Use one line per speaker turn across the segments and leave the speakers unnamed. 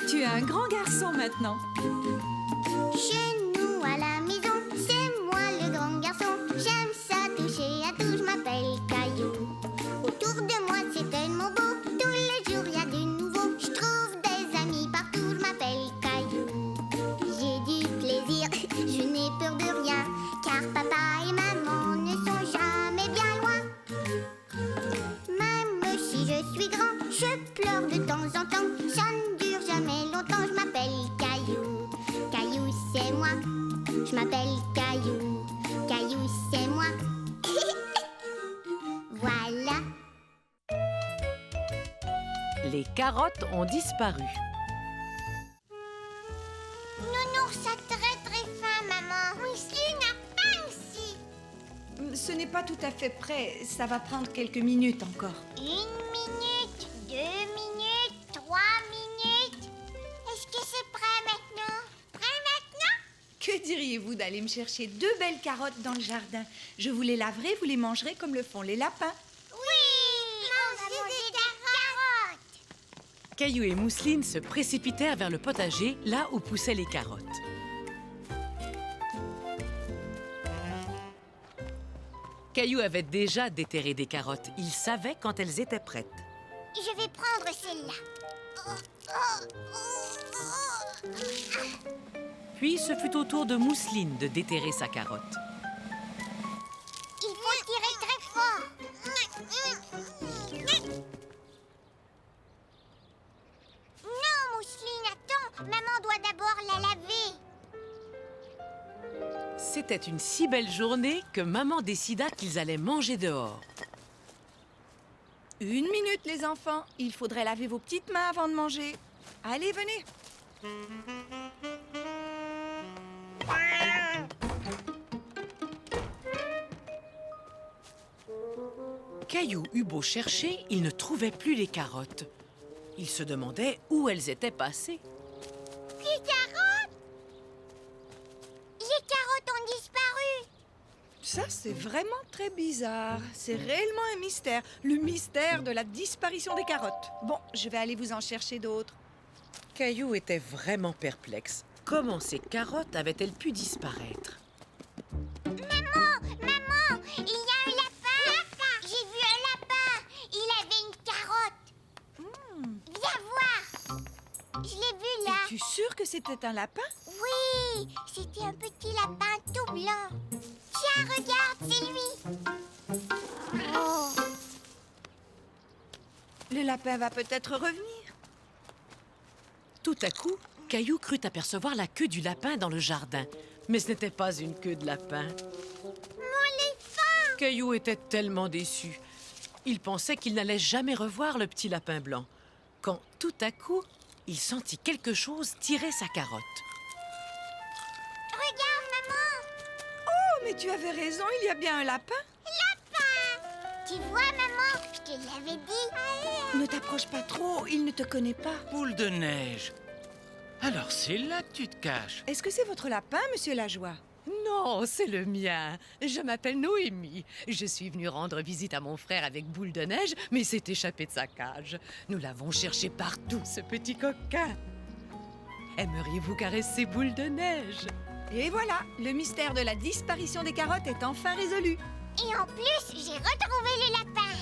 Tu es un grand garçon maintenant.
Chez nous à la maison, c'est moi le grand garçon. J'aime ça toucher à tout, je m'appelle Caillou. Autour de moi c'est tellement beau, tous les jours il y a du nouveau. Je trouve des amis partout, je m'appelle Caillou. J'ai du plaisir, je n'ai peur de rien, car papa et maman ne sont jamais bien loin. Même si je suis grand, je pleure de temps en temps. Ça ne dure jamais longtemps, je m'appelle Caillou. Caillou, c'est moi. Je m'appelle Caillou. Caillou, c'est moi. Voilà.
Les carottes ont disparu.
Nounours a très faim, maman. Mousseline a faim aussi.
Ce n'est pas tout à fait prêt. Ça va prendre quelques minutes encore.
1 minute, 2 minutes, 3 minutes. Est-ce que c'est prêt maintenant? Prêt maintenant?
Que diriez-vous d'aller me chercher 2 belles carottes dans le jardin? Je vous les laverai, vous les mangerez comme le font les lapins.
Oui, on va manger des carottes.
Caillou et Mousseline se précipitèrent vers le potager, là où poussaient les carottes. Caillou avait déjà déterré des carottes. Il savait quand elles étaient prêtes.
Je vais prendre celle-là.
Puis ce fut au tour de Mousseline de déterrer sa carotte.
Il faut tirer très fort. Non, Mousseline, attends. Maman doit d'abord la laver.
C'était une si belle journée que maman décida qu'ils allaient manger dehors.
1 minute, les enfants. Il faudrait laver vos petites mains avant de manger. Allez, venez.
Caillou eut beau chercher, il ne trouvait plus les carottes. Il se demandait où elles étaient passées.
Les carottes! Les carottes ont disparu.
Ça, c'est vraiment très bizarre. C'est réellement un mystère. Le mystère de la disparition des carottes. Bon, je vais aller vous en chercher d'autres.
Caillou était vraiment perplexe. Comment ces carottes avaient-elles pu disparaître?
Maman, il y a un lapin. J'ai vu un lapin. Il avait une carotte. Viens voir. Je l'ai vu là.
Es-tu sûre que c'était un lapin?
Oui, c'était un petit lapin tout blanc. Tiens, regarde, c'est lui. Oh.
Le lapin va peut-être revenir.
Tout à coup, Caillou crut apercevoir la queue du lapin dans le jardin. Mais ce n'était pas une queue de lapin.
Mon éléphant!
Caillou était tellement déçu. Il pensait qu'il n'allait jamais revoir le petit lapin blanc. Quand, tout à coup, il sentit quelque chose tirer sa carotte.
Regarde, maman!
Oh, mais tu avais raison, il y a bien un lapin.
Lapin! Tu vois, maman, je te l'avais dit.
Ne t'approche pas trop, il ne te connaît pas.
Boule de neige. Alors c'est là que tu te caches.
Est-ce que c'est votre lapin, monsieur Lajoie?
Non, c'est le mien. Je m'appelle Noémie. Je suis venue rendre visite à mon frère avec Boule de neige, mais il s'est échappé de sa cage. Nous l'avons cherché partout, ce petit coquin. Aimeriez-vous caresser Boule de neige?
Et voilà, le mystère de la disparition des carottes est enfin résolu.
Et en plus, j'ai retrouvé le lapin.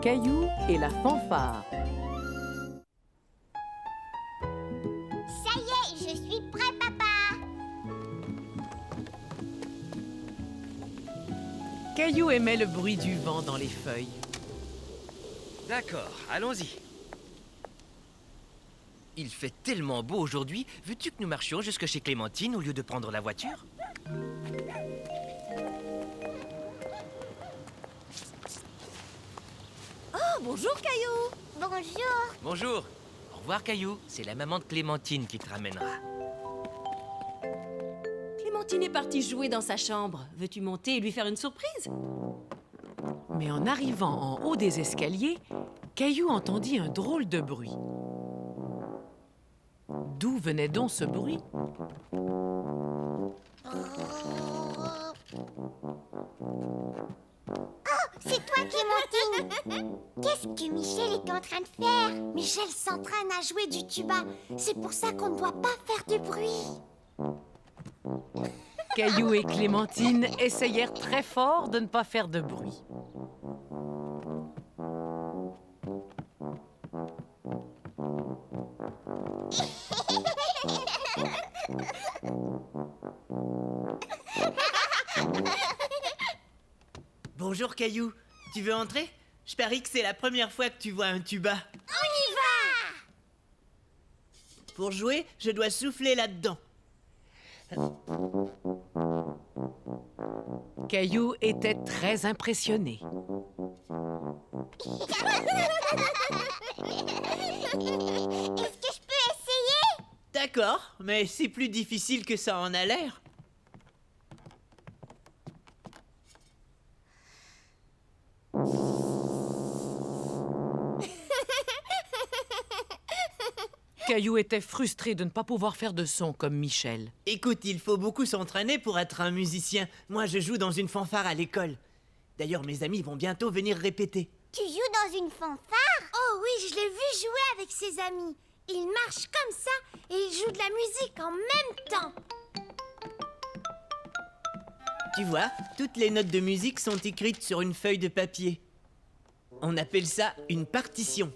Caillou et la fanfare.
Ça y est, je suis prêt, papa.
Caillou aimait le bruit du vent dans les feuilles.
D'accord, allons-y. Il fait tellement beau aujourd'hui. Veux-tu que nous marchions jusque chez Clémentine au lieu de prendre la voiture?
Oh, bonjour, Caillou.
Bonjour.
Bonjour. Au revoir, Caillou. C'est la maman de Clémentine qui te ramènera.
Clémentine est partie jouer dans sa chambre. Veux-tu monter et lui faire une surprise?
Mais en arrivant en haut des escaliers, Caillou entendit un drôle de bruit. D'où venait donc ce bruit?
Clémentine. Qu'est-ce que Michel est en train de faire?
Michel s'entraîne à jouer du tuba. C'est pour ça qu'on ne doit pas faire du bruit.
Caillou et Clémentine essayèrent très fort de ne pas faire de bruit.
Bonjour Caillou, tu veux entrer? Je parie que c'est la première fois que tu vois un tuba.
On y va!
Pour jouer, je dois souffler là-dedans.
Caillou était très impressionné.
Est-ce que je peux essayer?
D'accord, mais c'est plus difficile que ça en a l'air.
Caillou était frustré de ne pas pouvoir faire de son comme Michel.
Écoute, il faut beaucoup s'entraîner pour être un musicien. Moi, je joue dans une fanfare à l'école. D'ailleurs, mes amis vont bientôt venir répéter.
Tu joues dans une fanfare?
Oh oui, je l'ai vu jouer avec ses amis. Il marche comme ça et il joue de la musique en même temps.
Tu vois, toutes les notes de musique sont écrites sur une feuille de papier. On appelle ça une partition.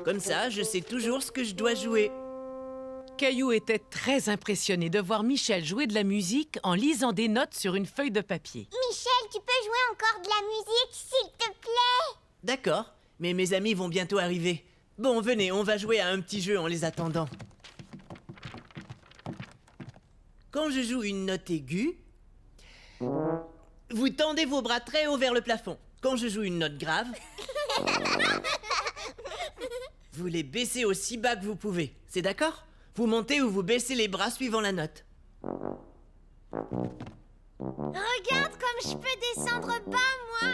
Comme ça, je sais toujours ce que je dois jouer.
Caillou était très impressionné de voir Michel jouer de la musique en lisant des notes sur une feuille de papier.
Michel, tu peux jouer encore de la musique, s'il te plaît?
D'accord, mais mes amis vont bientôt arriver. Bon, venez, on va jouer à un petit jeu en les attendant. Quand je joue une note aiguë, vous tendez vos bras très haut vers le plafond. Quand je joue une note grave, vous les baissez aussi bas que vous pouvez. C'est d'accord? Vous montez ou vous baissez les bras suivant la note.
Regarde comme je peux descendre bas, moi.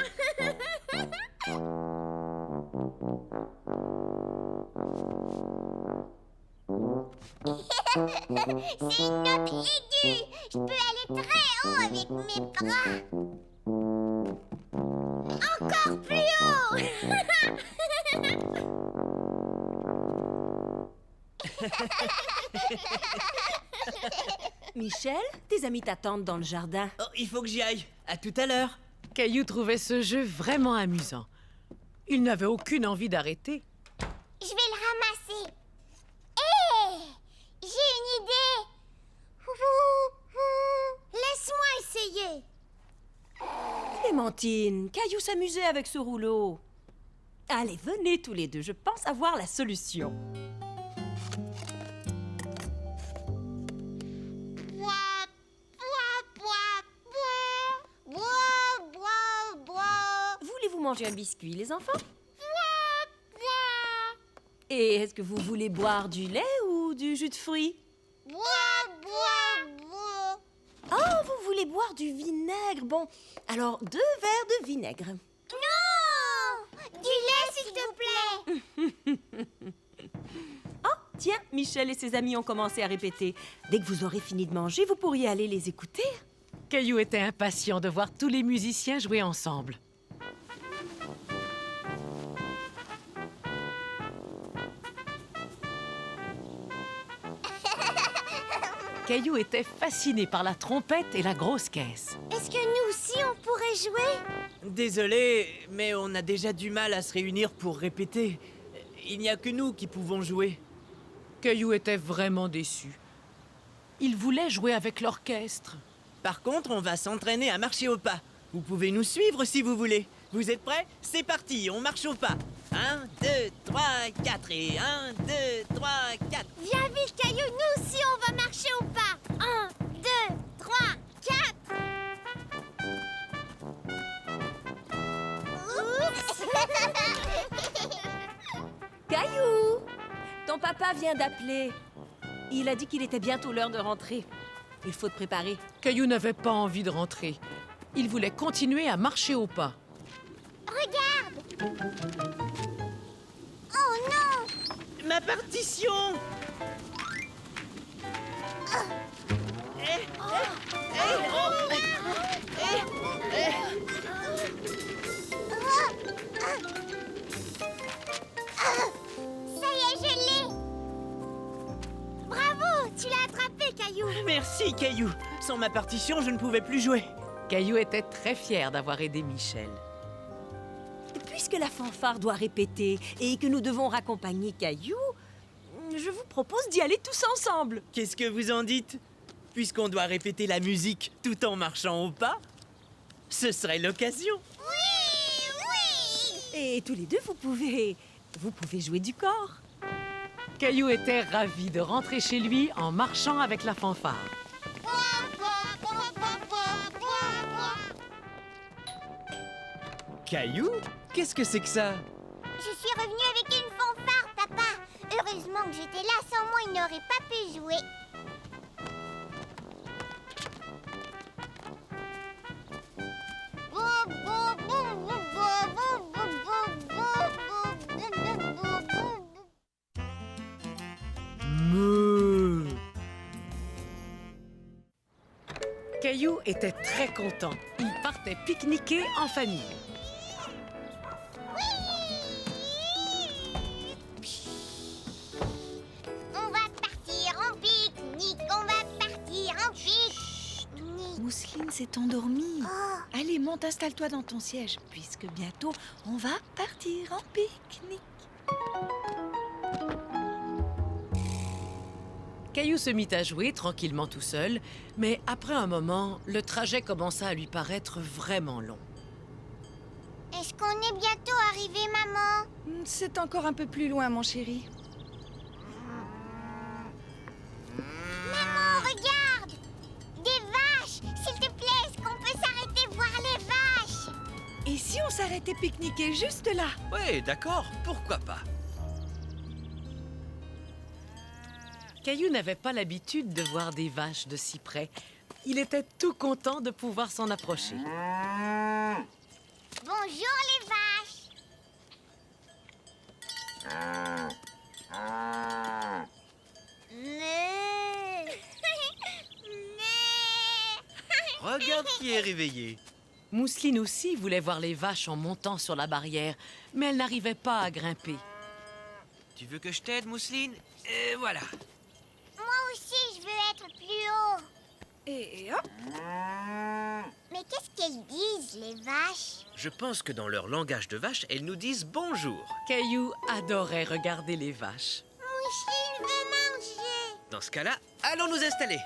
C'est une note aiguë. Je peux aller très haut avec mes bras.
Encore plus haut.
Michel, tes amis t'attendent dans le jardin.
Oh, il faut que j'y aille. À tout à l'heure.
Caillou trouvait ce jeu vraiment amusant. Il n'avait aucune envie d'arrêter.
Je vais le ramasser. Hé! J'ai une idée.
Laisse-moi essayer.
Clémentine, Caillou s'amusait avec ce rouleau. Allez, venez tous les deux, je pense avoir la solution.
Bois, bois, bois, bois, bois, bois, bois.
Voulez-vous manger un biscuit, les enfants?
Bois, bois,
Et est-ce que vous voulez boire du lait ou du jus de fruits?
bois, bois, bois.
Oh, vous voulez boire du vinaigre? Bon, alors 2 verres de vinaigre.
Non! Du lait, s'il te plaît.
Oh, tiens, Michel et ses amis ont commencé à répéter. Dès que vous aurez fini de manger, vous pourriez aller les écouter.
Caillou était impatient de voir tous les musiciens jouer ensemble. Caillou était fasciné par la trompette et la grosse caisse.
Est-ce que nous aussi on pourrait jouer?
Désolé, mais on a déjà du mal à se réunir pour répéter. Il n'y a que nous qui pouvons jouer.
Caillou était vraiment déçu. Il voulait jouer avec l'orchestre.
Par contre, on va s'entraîner à marcher au pas. Vous pouvez nous suivre si vous voulez. Vous êtes prêts? C'est parti, on marche au pas. 1, 2, 3, 4 et 1, 2, 3, 4.
Viens vite, Caillou, nous aussi on va marcher au pas. 1, 2, 3, 4.
Caillou! Ton papa vient d'appeler. Il a dit qu'il était bientôt l'heure de rentrer. Il faut te préparer.
Caillou n'avait pas envie de rentrer. Il voulait continuer à marcher au pas.
Regarde. Oh non!
Ma partition!
Caillou.
Merci, Caillou. Sans ma partition, je ne pouvais plus jouer.
Caillou était très fier d'avoir aidé Michel.
Puisque la fanfare doit répéter et que nous devons raccompagner Caillou, je vous propose d'y aller tous ensemble.
Qu'est-ce que vous en dites? Puisqu'on doit répéter la musique tout en marchant au pas, ce serait l'occasion.
Et tous les deux, vous pouvez jouer du corps.
Caillou était ravi de rentrer chez lui en marchant avec la fanfare.
Caillou? Qu'est-ce que c'est que ça?
Je suis revenue avec une fanfare, papa. Heureusement que j'étais là, sans moi, il n'aurait pas pu jouer.
Mouh.
Caillou était très content. Il partait pique-niquer en famille.
On va partir en pique-nique, on va partir en pique-nique.
Mousseline s'est endormie.
Oh,
Allez, monte, installe-toi dans ton siège, puisque bientôt, on va partir en pique-nique.
Caillou se mit à jouer tranquillement tout seul, mais après un moment, le trajet commença à lui paraître vraiment long.
est-ce qu'on est bientôt arrivé, maman?
C'est encore un peu plus loin, mon chéri.
Maman, regarde! Des vaches! S'il te plaît, est-ce qu'on peut s'arrêter voir les vaches?
Et si on s'arrêtait pique-niquer juste là?
Ouais, d'accord, pourquoi pas?
Caillou n'avait pas l'habitude de voir des vaches de si près. Il était tout content de pouvoir s'en approcher.
Bonjour les vaches! Mais...
Regarde qui est réveillé.
Mousseline aussi voulait voir les vaches en montant sur la barrière, mais elle n'arrivait pas à grimper.
Tu veux que je t'aide, Mousseline? Voilà.
Moi aussi, je veux être plus haut.
Et hop!
Mais qu'est-ce qu'elles disent, les vaches?
Je pense que dans leur langage de vache, elles nous disent bonjour.
Caillou adorait regarder les vaches.
Mousseline veut manger.
Dans ce cas-là, allons nous installer.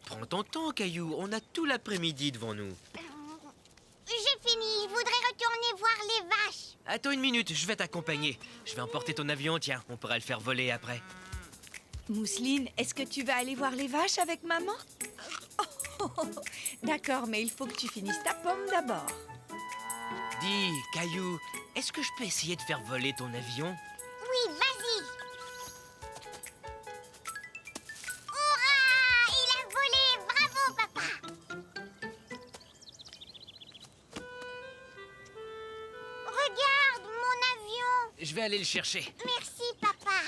Prends ton temps, Caillou. On a tout l'après-midi devant nous.
J'ai fini, je voudrais retourner voir les vaches.
Attends une minute, je vais t'accompagner. Je vais emporter ton avion, tiens, on pourra le faire voler après.
Mousseline, est-ce que tu vas aller voir les vaches avec maman? D'accord, mais il faut que tu finisses ta pomme d'abord.
Dis, Caillou, est-ce que je peux essayer de faire voler ton avion?
Oui, vas-y. Hurrah! Il a volé! Bravo, papa! Regarde, mon avion!
Je vais aller le chercher.
Merci, papa.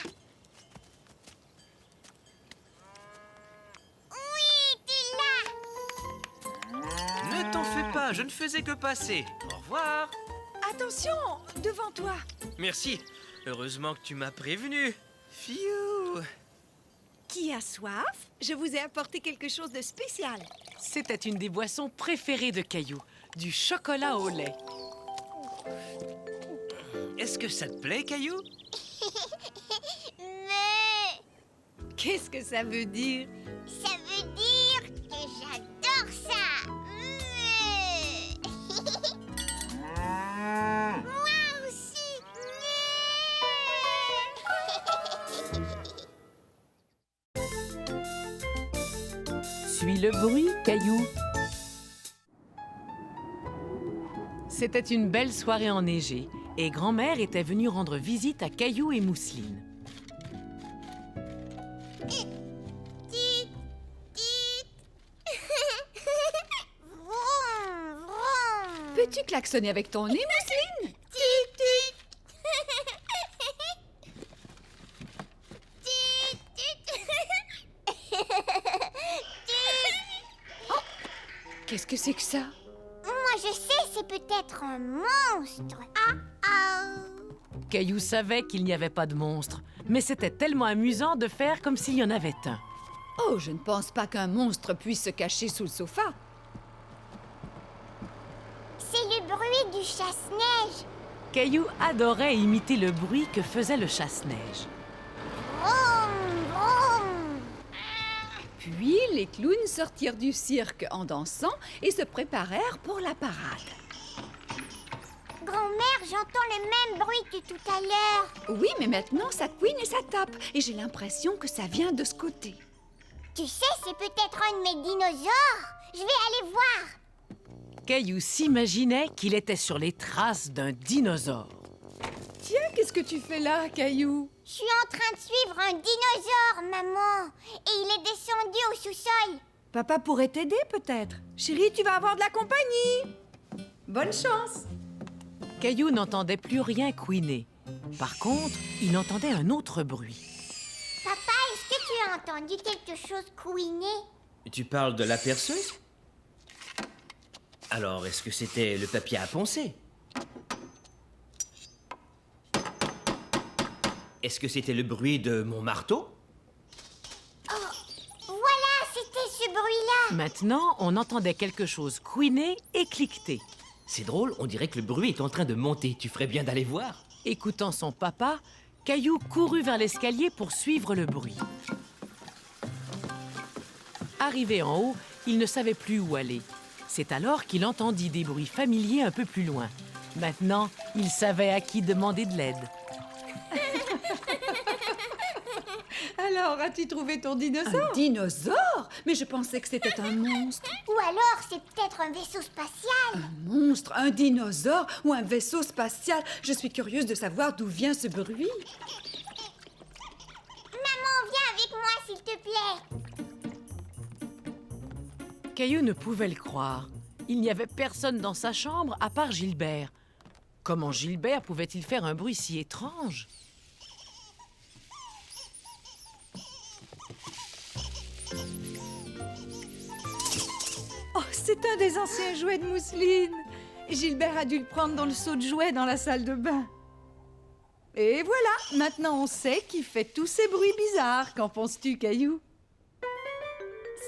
Oui, tu l'as!
Ne t'en fais pas, je ne faisais que passer. Au revoir.
Attention, devant toi.
Merci. Heureusement que tu m'as prévenu. Fiou.
Qui a soif? Je vous ai apporté quelque chose de spécial.
C'était une des boissons préférées de Caillou, du chocolat au lait.
Est-ce que ça te plaît, Caillou?
Mais
Qu'est-ce que ça veut dire?
ça veut dire que j'adore ça! Moi aussi!
Suis le bruit, Caillou. C'était une belle soirée enneigée et grand-mère était venue rendre visite à Caillou et Mousseline.
Tit, tit. Vroom, vroom.
Peux-tu klaxonner avec ton nez, Mousseline?
Tit, tit. Tit, tit. Tit.
Qu'est-ce que c'est que ça?
Moi, je sais, c'est peut-être un monstre. Ah, ah.
Caillou savait qu'il n'y avait pas de monstre, mais c'était tellement amusant de faire comme s'il y en avait un.
Oh, je ne pense pas qu'un monstre puisse se cacher sous le sofa.
C'est le bruit du chasse-neige.
Caillou adorait imiter le bruit que faisait le chasse-neige.
Vroom, vroom.
Puis les clowns sortirent du cirque en dansant et se préparèrent pour la parade.
Grand-mère, j'entends le même bruit que tout à l'heure.
Oui, mais maintenant ça couine et ça tape. Et j'ai l'impression que ça vient de ce côté.
Tu sais, c'est peut-être un de mes dinosaures. Je vais aller voir.
Caillou s'imaginait qu'il était sur les traces d'un dinosaure.
Tiens, qu'est-ce que tu fais là, Caillou?
Je suis en train de suivre un dinosaure, maman. Et il est descendu au sous-sol.
Papa pourrait t'aider peut-être. Chérie, tu vas avoir de la compagnie. Bonne chance.
Caillou n'entendait plus rien couiner. Par contre, il entendait un autre bruit.
Papa, est-ce que tu as entendu quelque chose couiner?
Tu parles de la perceuse? Alors, est-ce que c'était le papier à poncer? Est-ce que c'était le bruit de mon marteau?
Voilà, c'était ce bruit-là.
Maintenant, on entendait quelque chose couiner et cliqueter.
C'est drôle, on dirait que le bruit est en train de monter. Tu ferais bien d'aller voir.
Écoutant son papa, Caillou courut vers l'escalier pour suivre le bruit. Arrivé en haut, il ne savait plus où aller. C'est alors qu'il entendit des bruits familiers un peu plus loin. Maintenant, il savait à qui demander de l'aide.
Alors, as-tu trouvé ton dinosaure?
Un dinosaure? Mais je pensais que c'était un monstre.
Ou alors, c'est peut-être un vaisseau spatial.
Un monstre, un dinosaure ou un vaisseau spatial? Je suis curieuse de savoir d'où vient ce bruit.
Maman, viens avec moi, s'il te plaît.
Caillou ne pouvait le croire. Il n'y avait personne dans sa chambre à part Gilbert. Comment Gilbert pouvait-il faire un bruit si étrange?
Oh, c'est un des anciens jouets de mousseline. Gilbert a dû le prendre dans le seau de jouets dans la salle de bain. Et voilà, maintenant on sait qui fait tous ces bruits bizarres. Qu'en penses-tu, Caillou?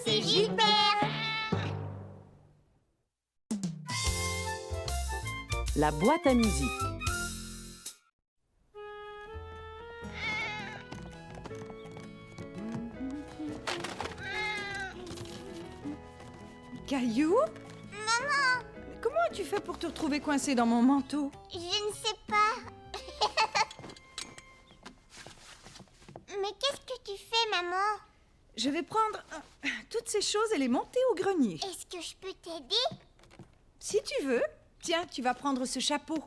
C'est Gilbert.
La boîte à musique.
Caillou?
Maman,
Mais comment as-tu fait pour te retrouver coincé dans mon manteau?
je ne sais pas. Mais qu'est-ce que tu fais, maman?
Je vais prendre toutes ces choses et les monter au grenier.
Est-ce que je peux t'aider?
Si tu veux. Tiens, tu vas prendre ce chapeau.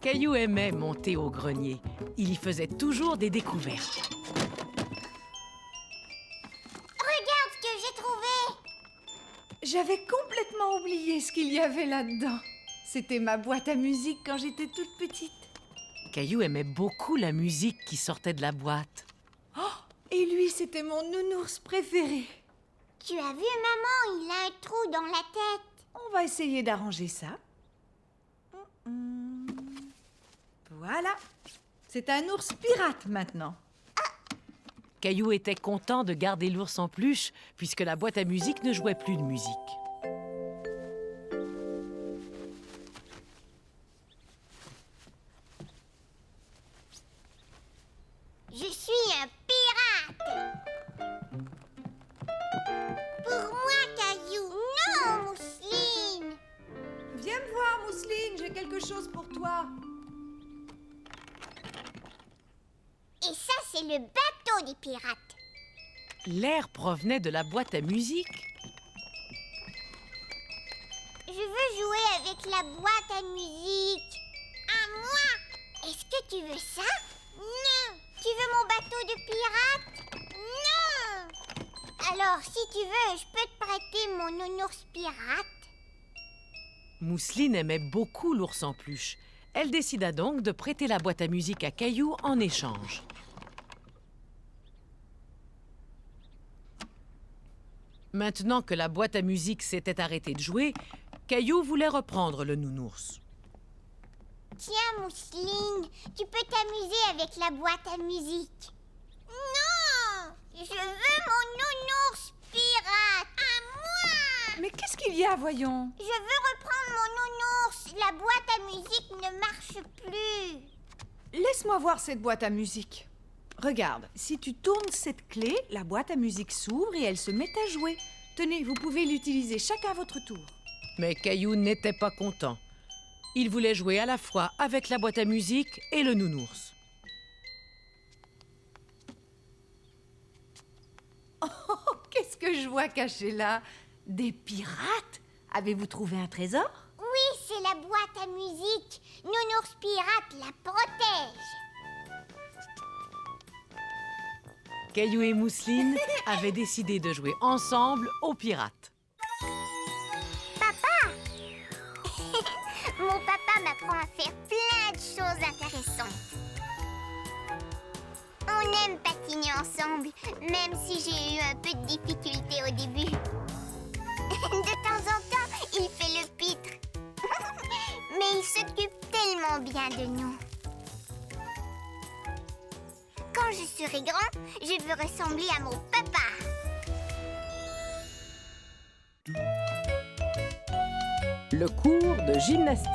Caillou aimait monter au grenier. Il y faisait toujours des découvertes.
Regarde ce que j'ai trouvé.
J'avais complètement oublié ce qu'il y avait là-dedans. C'était ma boîte à musique quand j'étais toute petite.
Caillou aimait beaucoup la musique qui sortait de la boîte.
Et lui, c'était mon nounours préféré.
Tu as vu, maman, il a un trou dans la tête.
On va essayer d'arranger ça. Voilà. C'est un ours pirate maintenant.
Caillou était content de garder l'ours en peluche puisque la boîte à musique ne jouait plus de musique.
Je suis un pirate. Pour moi, Caillou. Non, Mousseline.
Viens me voir, Mousseline, j'ai quelque chose pour toi.
Et ça, c'est le bateau des pirates.
L'air provenait de la boîte à musique.
Je veux jouer avec la boîte à musique. À moi. Est-ce que tu veux ça? Non. Tu veux mon bateau de pirate? Non. Alors, si tu veux, je peux te prêter mon nounours pirate.
Mousseline aimait beaucoup l'ours en peluche. Elle décida donc de prêter la boîte à musique à Caillou en échange. Maintenant que la boîte à musique s'était arrêtée de jouer, Caillou voulait reprendre le nounours.
Tiens, Mousseline, tu peux t'amuser avec la boîte à musique. Non! Je veux mon nounours pirate. À moi!
Mais qu'est-ce qu'il y a, voyons?
Je veux reprendre mon nounours. La boîte à musique ne marche plus.
Laisse-moi voir cette boîte à musique. Regarde, si tu tournes cette clé, la boîte à musique s'ouvre et elle se met à jouer. Tenez, vous pouvez l'utiliser chacun à votre tour.
Mais Caillou n'était pas content. Il voulait jouer à la fois avec la boîte à musique et le nounours.
Qu'est-ce que je vois caché là? Des pirates? Avez-vous trouvé un trésor?
Oui, c'est la boîte à musique. Nounours pirate la protège.
Caillou et Mousseline avaient décidé de jouer ensemble aux pirates.
Mon papa m'apprend à faire plein de choses intéressantes. On aime patiner ensemble, même si j'ai eu un peu de difficulté au début. De temps en temps, il fait le pitre. Mais il s'occupe tellement bien de nous. Quand je serai grand, je veux ressembler à mon papa.
Le cours de gymnastique.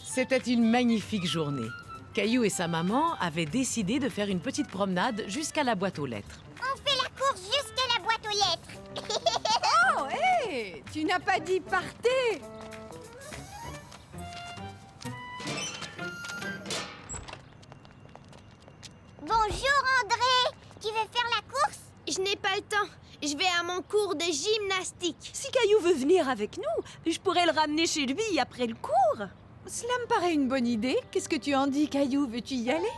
C'était une magnifique journée. Caillou et sa maman avaient décidé de faire une petite promenade jusqu'à la boîte aux lettres.
On fait la course jusqu'à la boîte aux lettres.
Oh, hé! Tu n'as pas dit partez!
Bonjour André, tu veux faire la course?
Je n'ai pas le temps. Je vais à mon cours de gymnastique.
Si Caillou veut venir avec nous, je pourrais le ramener chez lui après le cours.
Cela me paraît une bonne idée. Qu'est-ce que tu en dis, Caillou? Veux-tu y aller?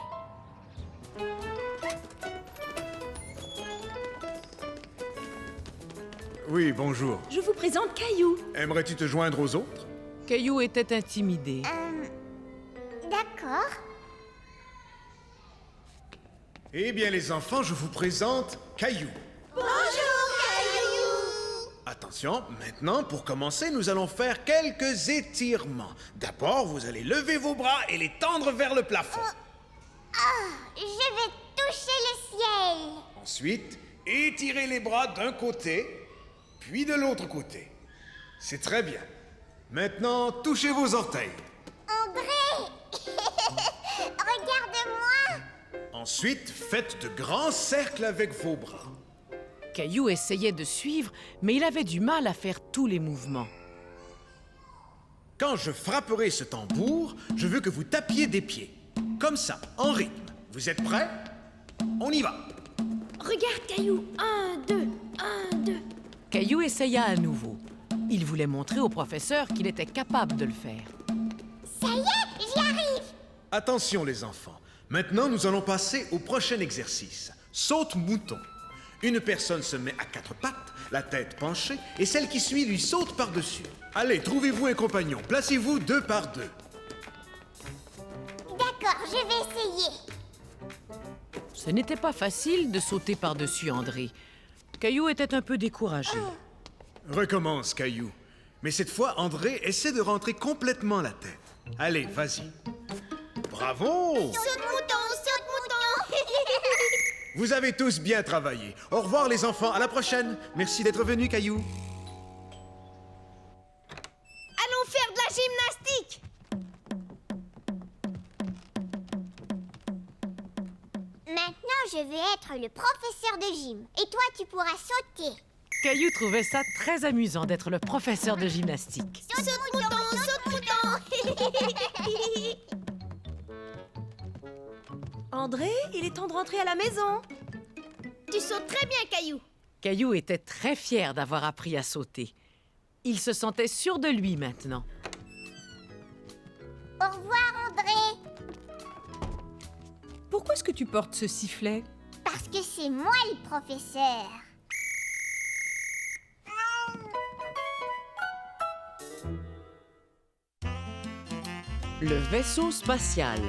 Oui, bonjour.
Je vous présente Caillou.
Aimerais-tu te joindre aux autres?
Caillou était intimidé.
D'accord.
Eh bien, les enfants, je vous présente Caillou.
Bonjour Caillou.
Attention, maintenant, pour commencer, nous allons faire quelques étirements. D'abord, vous allez lever vos bras et les tendre vers le plafond.
Je vais toucher le ciel.
Ensuite, étirez les bras d'un côté, puis de l'autre côté. C'est très bien. Maintenant, touchez vos orteils.
André, regarde-moi.
Ensuite, faites de grands cercles avec vos bras.
Caillou essayait de suivre, mais il avait du mal à faire tous les mouvements.
Quand je frapperai ce tambour, je veux que vous tapiez des pieds. Comme ça, en rythme. Vous êtes prêts? On y va.
Regarde Caillou. 1, 2, 1, 2.
Caillou essaya à nouveau. Il voulait montrer au professeur qu'il était capable de le faire.
Ça y est, j'y arrive.
Attention les enfants. Maintenant, nous allons passer au prochain exercice. Saute-mouton. Une personne se met à 4 pattes, la tête penchée, et celle qui suit lui saute par-dessus. Allez, trouvez-vous un compagnon. Placez-vous 2 par 2.
D'accord, je vais essayer.
Ce n'était pas facile de sauter par-dessus André. Caillou était un peu découragé.
Recommence, Caillou. Mais cette fois, André essaie de rentrer complètement la tête. Allez, vas-y. Bravo!
Saute-mouton, saute-mouton.
Vous avez tous bien travaillé. Au revoir les enfants, à la prochaine. Merci d'être venus, Caillou.
Allons faire de la gymnastique.
Maintenant, je vais être le professeur de gym. Et toi, tu pourras sauter.
Caillou trouvait ça très amusant d'être le professeur de gymnastique.
Saute-mouton, saute-mouton.
André, il est temps de rentrer à la maison.
Tu sautes très bien Caillou.
Caillou était très fier d'avoir appris à sauter. Il se sentait sûr de lui maintenant.
Au revoir, André.
Pourquoi est-ce que tu portes ce sifflet?
Parce que c'est moi le professeur.
Le vaisseau spatial.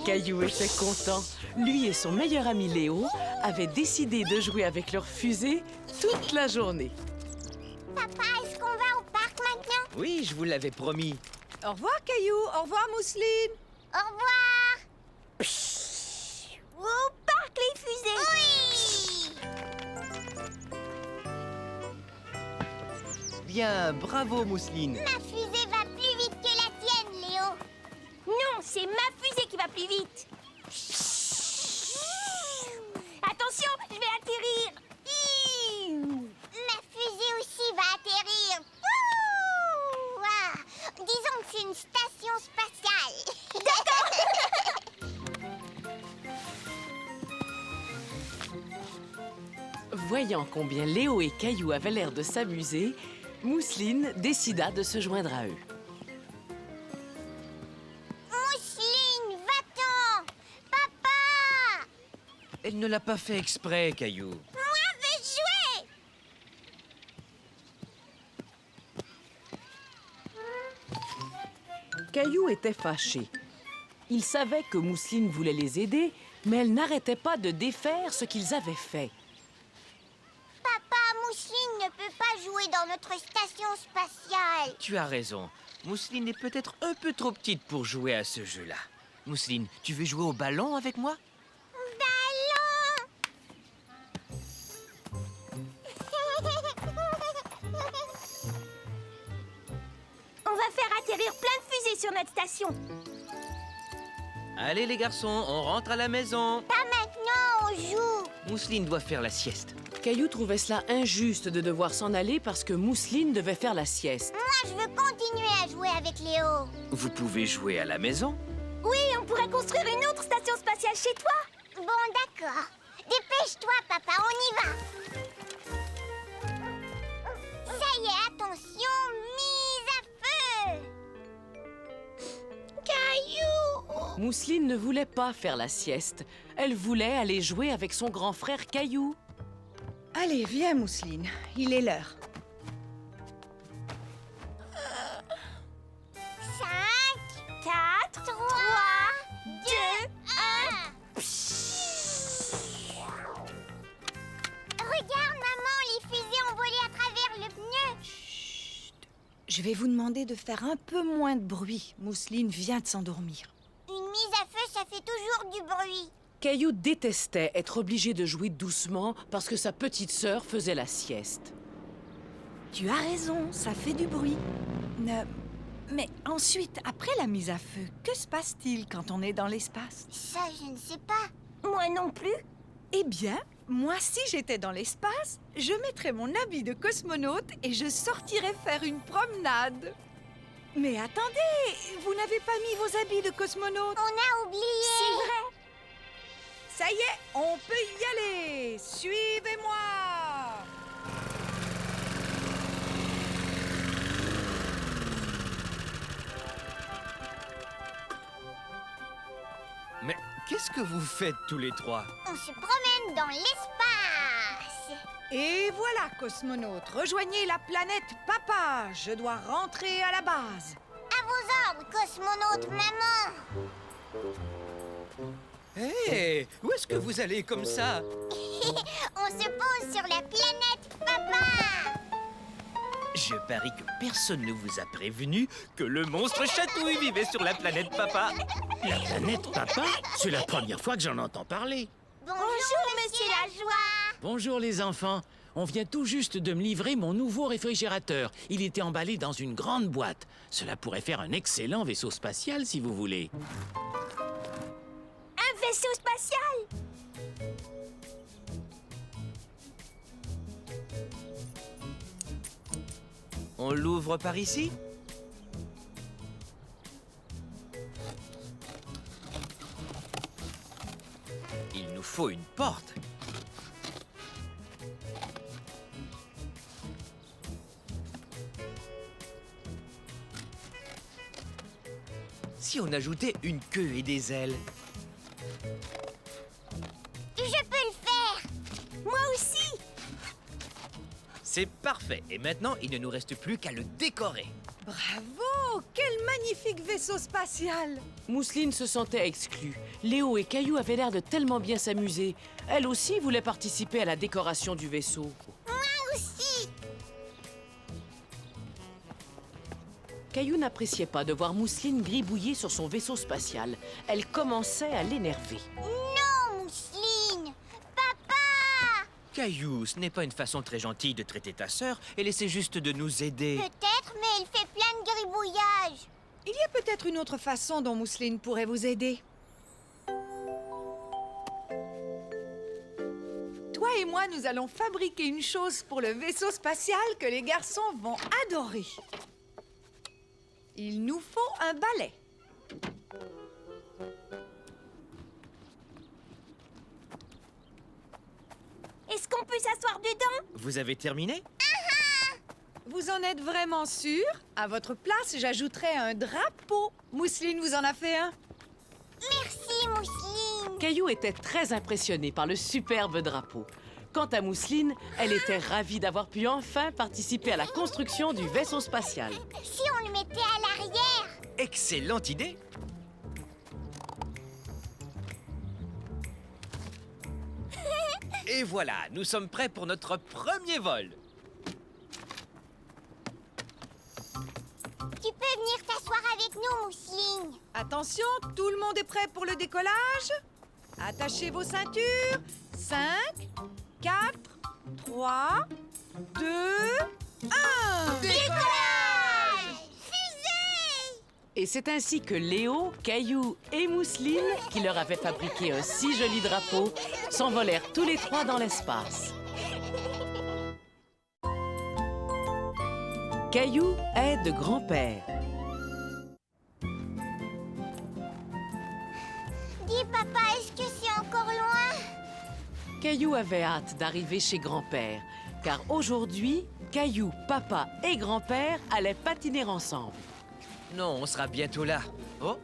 Caillou était content. Lui et son meilleur ami Léo avaient décidé de jouer avec leur fusée toute la journée.
Papa, est-ce qu'on va au parc maintenant?
Oui, je vous l'avais promis.
Au revoir, Caillou. Au revoir, Mousseline.
Au revoir.
Au parc, les fusées!
Oui.
Bien, bravo, Mousseline.
Ma fusée va plus vite que la tienne, Léo.
Non, c'est ma fusée qui va plus vite. Attention, je vais atterrir.
Ma fusée aussi va atterrir. Ouh! Ah, disons que c'est une station spatiale.
Voyant combien Léo et Caillou avaient l'air de s'amuser, Mousseline décida de se joindre à eux.
Mousseline, va-t'en. Papa,
Elle ne l'a pas fait exprès, Caillou.
moi veux jouer.
Caillou était fâché. Il savait que Mousseline voulait les aider, mais elle n'arrêtait pas de défaire ce qu'ils avaient fait.
Papa, Mousseline ne peut pas jouer dans notre station spatiale.
Tu as raison. Mousseline est peut-être un peu trop petite pour jouer à ce jeu-là. Mousseline, tu veux jouer au ballon avec moi?
On va faire atterrir plein de fusées sur notre station.
Allez, les garçons, on rentre à la maison.
Pas maintenant, on joue.
Mousseline doit faire la sieste.
Caillou trouvait cela injuste de devoir s'en aller parce que Mousseline devait faire la sieste.
Moi, je veux continuer à jouer avec Léo.
Vous pouvez jouer à la maison.
Oui, on pourrait construire une autre station spatiale chez toi.
Bon, d'accord. Dépêche-toi, papa, on y va. Ça y est, attention, mise à feu.
Caillou!
Mousseline ne voulait pas faire la sieste. Elle voulait aller jouer avec son grand frère Caillou.
Allez, viens, Mousseline. Il est l'heure.
5,
4,
3, 2, 1. Regarde, maman, les fusées ont volé à travers le pneu.
Je vais vous demander de faire un peu moins de bruit. Mousseline vient de s'endormir.
Une mise à feu, ça fait toujours du bruit.
Caillou détestait être obligé de jouer doucement parce que sa petite sœur faisait la sieste.
Tu as raison, ça fait du bruit. Mais ensuite, après la mise à feu, que se passe-t-il quand on est dans l'espace?
Ça, je ne sais pas.
Moi non plus.
Eh bien, moi, si j'étais dans l'espace, je mettrais mon habit de cosmonaute et je sortirais faire une promenade. Mais attendez, vous n'avez pas mis vos habits de cosmonaute?
On a oublié.
C'est vrai.
Ça y est, on peut y aller. Suivez-moi.
Mais qu'est-ce que vous faites tous les trois?
On se promène dans l'espace.
Et voilà, cosmonaute, rejoignez la planète Papa. Je dois rentrer à la base.
À vos ordres, cosmonaute maman.
Hé, où est-ce que vous allez comme ça?
On se pose sur la planète Papa.
Je parie que personne ne vous a prévenu que le monstre chatouille vivait sur la planète Papa.
La planète Papa? C'est la première fois que j'en entends parler.
Bonjour, monsieur Lajoie.
Bonjour les enfants. On vient tout juste de me livrer mon nouveau réfrigérateur. Il était emballé dans une grande boîte. Cela pourrait faire un excellent vaisseau spatial si vous voulez.
Un vaisseau spatial.
On l'ouvre par ici? Il nous faut une porte. Si on ajoutait une queue et des ailes?
Je peux le faire.
Moi aussi.
C'est parfait. Et maintenant, il ne nous reste plus qu'à le décorer.
Bravo! Oh, quel magnifique vaisseau spatial!
Mousseline se sentait exclue. Léo et Caillou avaient l'air de tellement bien s'amuser. Elle aussi voulait participer à la décoration du vaisseau.
Moi aussi.
Caillou n'appréciait pas de voir Mousseline gribouiller sur son vaisseau spatial. Elle commençait à l'énerver.
Non, Mousseline. Papa.
Caillou, ce n'est pas une façon très gentille de traiter ta sœur. Elle essaie juste de nous aider.
Peut-être, mais elle fait plein de gribouillages.
Il y a peut-être une autre façon dont Mousseline pourrait vous aider. Toi et moi, nous allons fabriquer une chose pour le vaisseau spatial que les garçons vont adorer. Il nous faut un balai.
Est-ce qu'on peut s'asseoir dedans?
Vous avez terminé?
Vous en êtes vraiment sûr? À votre place, j'ajouterais un drapeau. Mousseline vous en a fait un?
Merci, Mousseline.
Caillou était très impressionné par le superbe drapeau. Quant à Mousseline, elle était ravie d'avoir pu enfin participer à la construction du vaisseau spatial.
Si on le mettait à l'arrière.
Excellente idée! Et voilà, nous sommes prêts pour notre premier vol.
Tu peux venir t'asseoir avec nous, Mousseline.
Attention, tout le monde est prêt pour le décollage? Attachez vos ceintures. 5, 4, 3, 2, 1.
Décollage! Fusée!
Et c'est ainsi que Léo, Caillou et Mousseline, qui leur avaient fabriqué un si joli drapeau, s'envolèrent tous les trois dans l'espace. Caillou aide grand-père.
Dis, papa, est-ce que c'est encore loin?
Caillou avait hâte d'arriver chez grand-père, car aujourd'hui, Caillou, papa et grand-père allaient patiner ensemble.
Non, on sera bientôt là. Oh!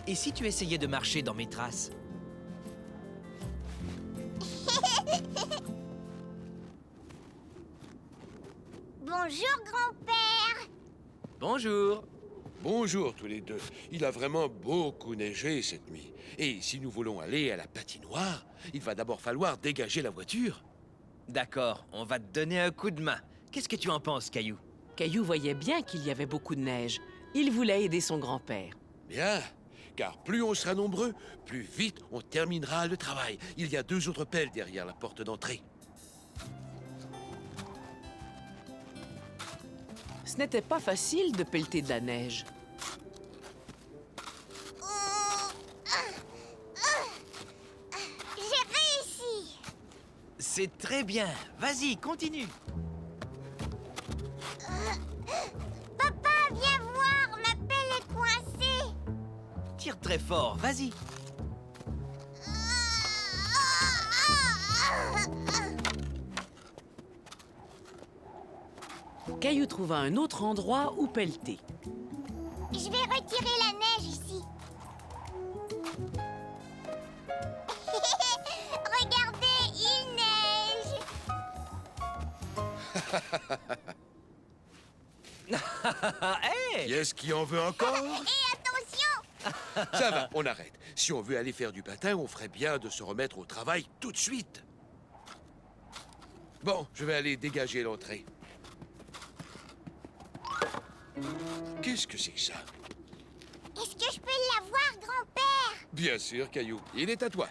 Et si tu essayais de marcher dans mes traces?
Bonjour, grand-père.
Bonjour!
Bonjour tous les deux. Il a vraiment beaucoup neigé cette nuit. Et si nous voulons aller à la patinoire, il va d'abord falloir dégager la voiture.
D'accord, on va te donner un coup de main. Qu'est-ce que tu en penses, Caillou?
Caillou voyait bien qu'il y avait beaucoup de neige. Il voulait aider son grand-père.
Bien, car plus on sera nombreux, plus vite on terminera le travail. Il y a 2 autres pelles derrière la porte d'entrée.
Ce n'était pas facile de pelleter de la neige.
J'ai réussi.
C'est très bien. Vas-y, continue.
Papa, viens voir, ma pelle est coincée.
Tire très fort, vas-y.
Caillou trouva un autre endroit où pelleter.
Je vais retirer la neige ici. Regardez, il neige.
Hey!
Qui est-ce qui en veut encore?
Et attention!
Ça va, on arrête. Si on veut aller faire du patin, on ferait bien de se remettre au travail tout de suite. Bon, je vais aller dégager l'entrée. Qu'est-ce que c'est que ça?
Est-ce que je peux l'avoir, grand-père?
Bien sûr, Caillou. Il est à toi.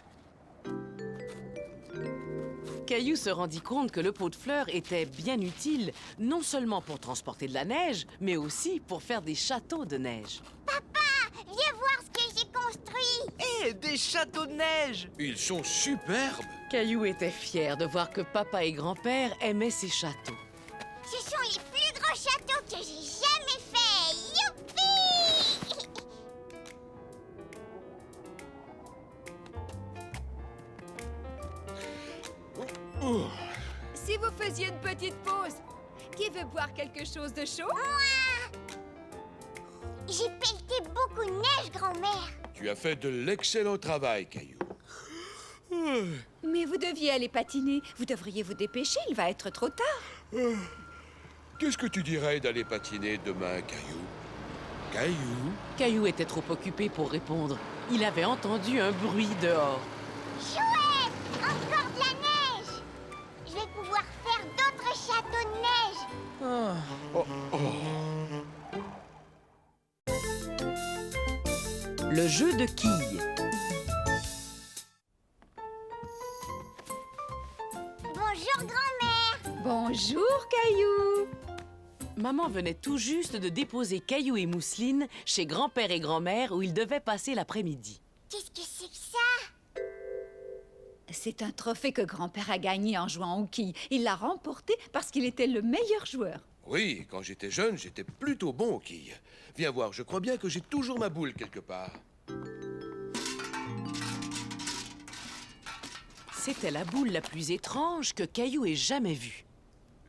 Caillou se rendit compte que le pot de fleurs était bien utile, non seulement pour transporter de la neige, mais aussi pour faire des châteaux de neige.
Papa, viens voir ce que j'ai construit.
Hé, des châteaux de neige!
Ils sont superbes.
Caillou était fier de voir que papa et grand-père aimaient ces châteaux.
Ce sont les plus grands châteaux que j'ai jamais faits. Youpi!
Si vous faisiez une petite pause, qui veut boire quelque chose de chaud?
Moi! J'ai pelleté beaucoup de neige, grand-mère.
Tu as fait de l'excellent travail, Caillou.
Mais vous deviez aller patiner. Vous devriez vous dépêcher, il va être trop tard.
Qu'est-ce que tu dirais d'aller patiner demain, Caillou? Caillou?
Caillou était trop occupé pour répondre. Il avait entendu un bruit dehors.
Chouette! Encore de la neige! Je vais pouvoir faire d'autres châteaux de neige.
Oh, oh.
Le jeu de quilles.
Bonjour, grand-mère!
Bonjour, Caillou.
Maman venait tout juste de déposer Caillou et Mousseline chez grand-père et grand-mère où ils devaient passer l'après-midi.
Qu'est-ce que c'est que ça?
C'est un trophée que grand-père a gagné en jouant aux quilles. Il l'a remporté parce qu'il était le meilleur joueur.
Oui, quand j'étais jeune, j'étais plutôt bon aux quilles. Viens voir, je crois bien que j'ai toujours ma boule quelque part.
C'était la boule la plus étrange que Caillou ait jamais vue.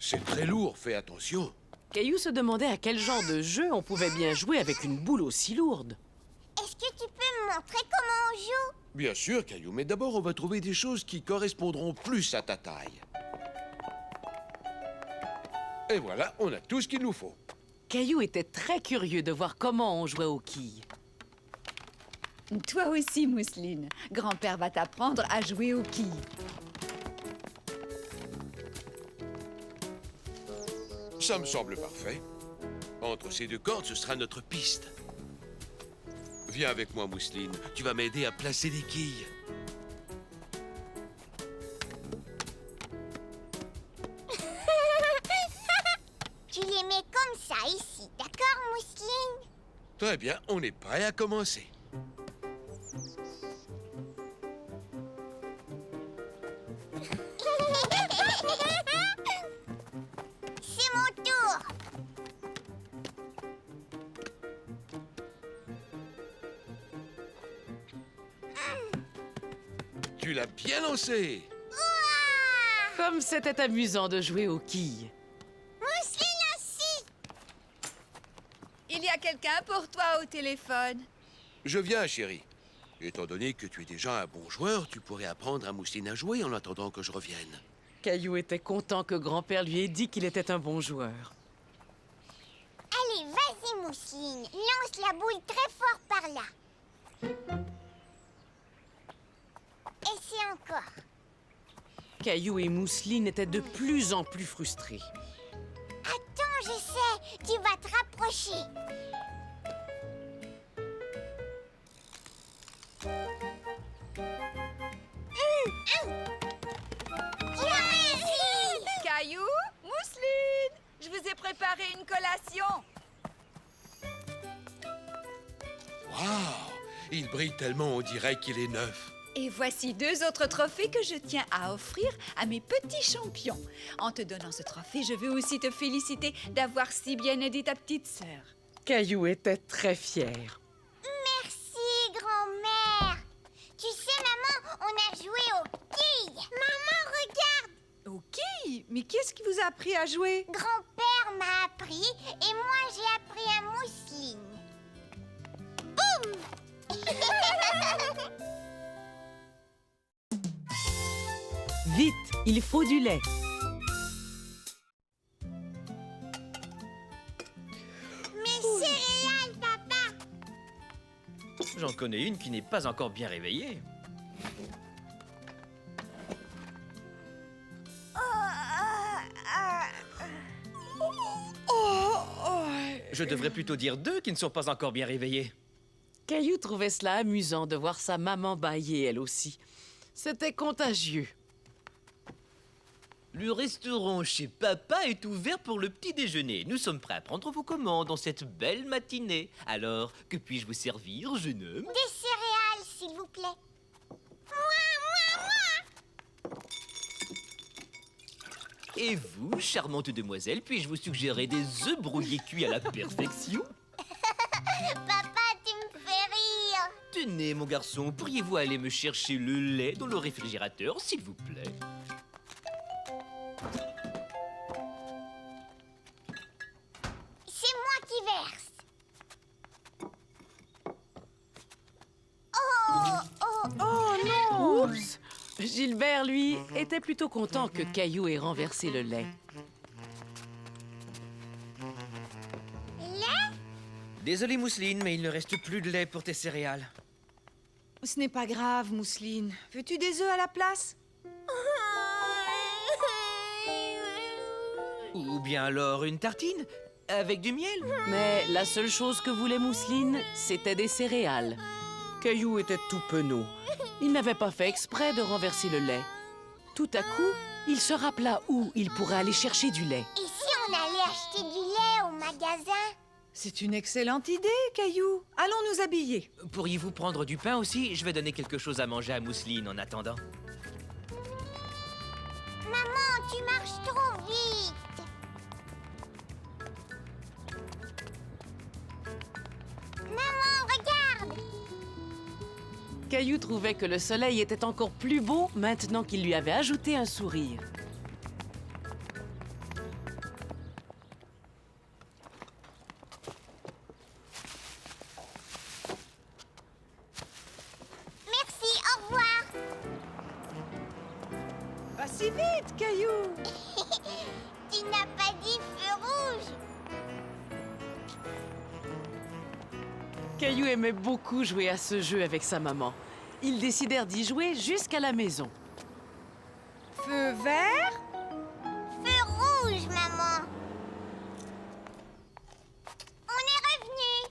C'est très lourd, fais attention.
Caillou se demandait à quel genre de jeu on pouvait bien jouer avec une boule aussi lourde.
Est-ce que tu peux me montrer comment on joue?
Bien sûr, Caillou, mais d'abord on va trouver des choses qui correspondront plus à ta taille. Et voilà, on a tout ce qu'il nous faut.
Caillou était très curieux de voir comment on jouait aux quilles.
Toi aussi, Mousseline. Grand-père va t'apprendre à jouer aux quilles.
Ça me semble parfait. Entre ces deux cordes, ce sera notre piste. Viens avec moi, Mousseline. Tu vas m'aider à placer les quilles.
Tu les mets comme ça ici, d'accord, Mousseline?
Très bien, on est prêt à commencer.
C'est mon tour.
Tu l'as bien lancé.
Comme c'était amusant de jouer aux quilles.
Mousseline aussi.
Il y a quelqu'un pour toi au téléphone.
Je viens, chérie. Étant donné que tu es déjà un bon joueur, tu pourrais apprendre à Mousseline à jouer en attendant que je revienne.
Caillou était content que grand-père lui ait dit qu'il était un bon joueur.
Allez, vas-y, Mousseline. Lance la boule très fort par là. Essaie encore.
Caillou et Mousseline étaient de plus en plus frustrés.
Attends, je sais. Tu vas te rapprocher. Tu as réussi!
Caillou, Mousseline, je vous ai préparé une collation.
Waouh! Il brille tellement, on dirait qu'il est neuf.
Et voici 2 autres trophées que je tiens à offrir à mes petits champions. En te donnant ce trophée, je veux aussi te féliciter d'avoir si bien aidé ta petite sœur.
Caillou était très fier.
Merci, grand-mère. Tu sais, maman, on a joué aux quilles. Maman, regarde.
Aux quilles? Mais qui est-ce qui vous a appris à jouer?
Grand-père m'a appris et moi, j'ai appris à Mousseline. Boum!
Vite, il faut du lait.
Mes céréales, papa.
J'en connais une qui n'est pas encore bien réveillée. Je devrais plutôt dire 2 qui ne sont pas encore bien réveillés.
Caillou trouvait cela amusant de voir sa maman bâiller elle aussi. C'était contagieux.
Le restaurant chez Papa est ouvert pour le petit déjeuner. Nous sommes prêts à prendre vos commandes en cette belle matinée. Alors, que puis-je vous servir, jeune homme?
Des céréales, s'il vous plaît. Moi.
Et vous, charmante demoiselle, puis-je vous suggérer des œufs brouillés cuits à la perfection?
Papa, tu me fais rire.
Tenez, mon garçon, pourriez-vous aller me chercher le lait dans le réfrigérateur, s'il vous plaît?
C'est moi qui verse.
Oups! Gilbert, lui, était plutôt content que Caillou ait renversé le lait.
Désolé, Mousseline, mais il ne reste plus de lait pour tes céréales.
Ce n'est pas grave, Mousseline. Veux-tu des œufs à la place?
Ou bien alors une tartine avec du miel.
Mais la seule chose que voulait Mousseline, c'était des céréales. Caillou était tout penaud. Il n'avait pas fait exprès de renverser le lait. Tout à coup, il se rappela où il pourrait aller chercher du lait.
Et si on allait acheter du lait au magasin?
C'est une excellente idée, Caillou. Allons nous habiller.
Pourriez-vous prendre du pain aussi? Je vais donner quelque chose à manger à Mousseline en attendant.
Maman, tu marches trop vite. Maman, regarde.
Caillou trouvait que le soleil était encore plus beau maintenant qu'il lui avait ajouté un sourire.
Merci, au revoir.
Pas si vite, Caillou.
Tu n'as pas dit feu rouge.
Caillou aimait beaucoup jouer à ce jeu avec sa maman. Ils décidèrent d'y jouer jusqu'à la maison.
Feu vert?
Feu rouge, maman. On est revenu.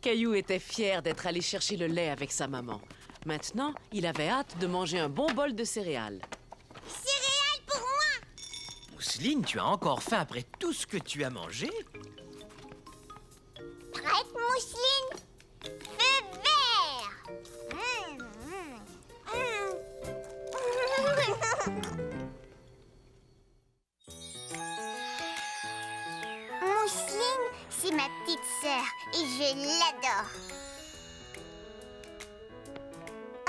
Caillou était fier d'être allé chercher le lait avec sa maman. Maintenant, il avait hâte de manger un bon bol de céréales.
Céréales pour moi.
Mousseline, tu as encore faim après tout ce que tu as mangé?
Prête, Mousseline? Feu vert. Mousseline, c'est ma petite sœur et je l'adore.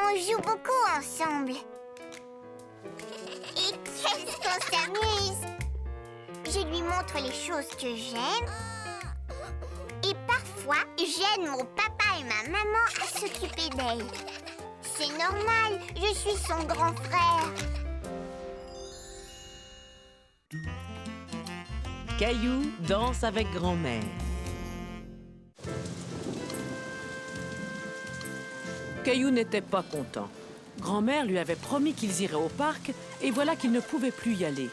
On joue beaucoup ensemble. Et qu'est-ce qu'on s'amuse! Je lui montre les choses que j'aime. Et parfois, j'aide mon papa et ma maman à s'occuper d'elle. C'est normal, je suis son grand frère.
Caillou danse avec grand-mère. Caillou n'était pas content. Grand-mère lui avait promis qu'ils iraient au parc et voilà qu'il ne pouvait plus y aller.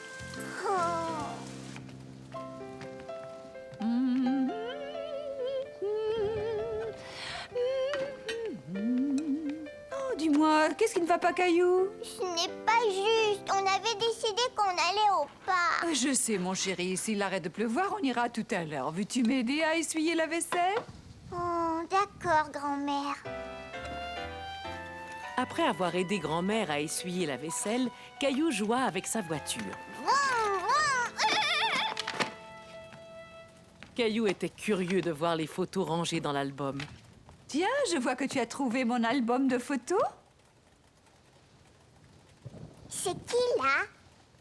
Oh, dis-moi, qu'est-ce qui ne va pas, Caillou?
Ce n'est pas juste. On avait décidé qu'on allait au parc.
Je sais, mon chéri. S'il arrête de pleuvoir, on ira tout à l'heure. Veux-tu m'aider à essuyer la vaisselle?
Oh, d'accord, grand-mère.
Après avoir aidé grand-mère à essuyer la vaisselle, Caillou joua avec sa voiture.
Vroom, vroom.
Caillou était curieux de voir les photos rangées dans l'album.
Tiens, je vois que tu as trouvé mon album de photos.
C'est qui, là?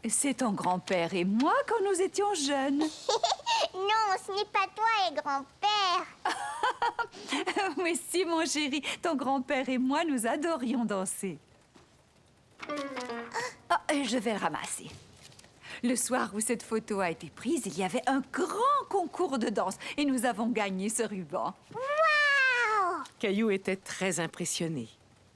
C'est ton grand-père et moi quand nous étions jeunes.
Non, ce n'est pas toi et grand-père.
Oui, si, mon chéri. Ton grand-père et moi, nous adorions danser. Je vais le ramasser. Le soir où cette photo a été prise, il y avait un grand concours de danse et nous avons gagné ce ruban.
Waouh!
Caillou était très impressionné.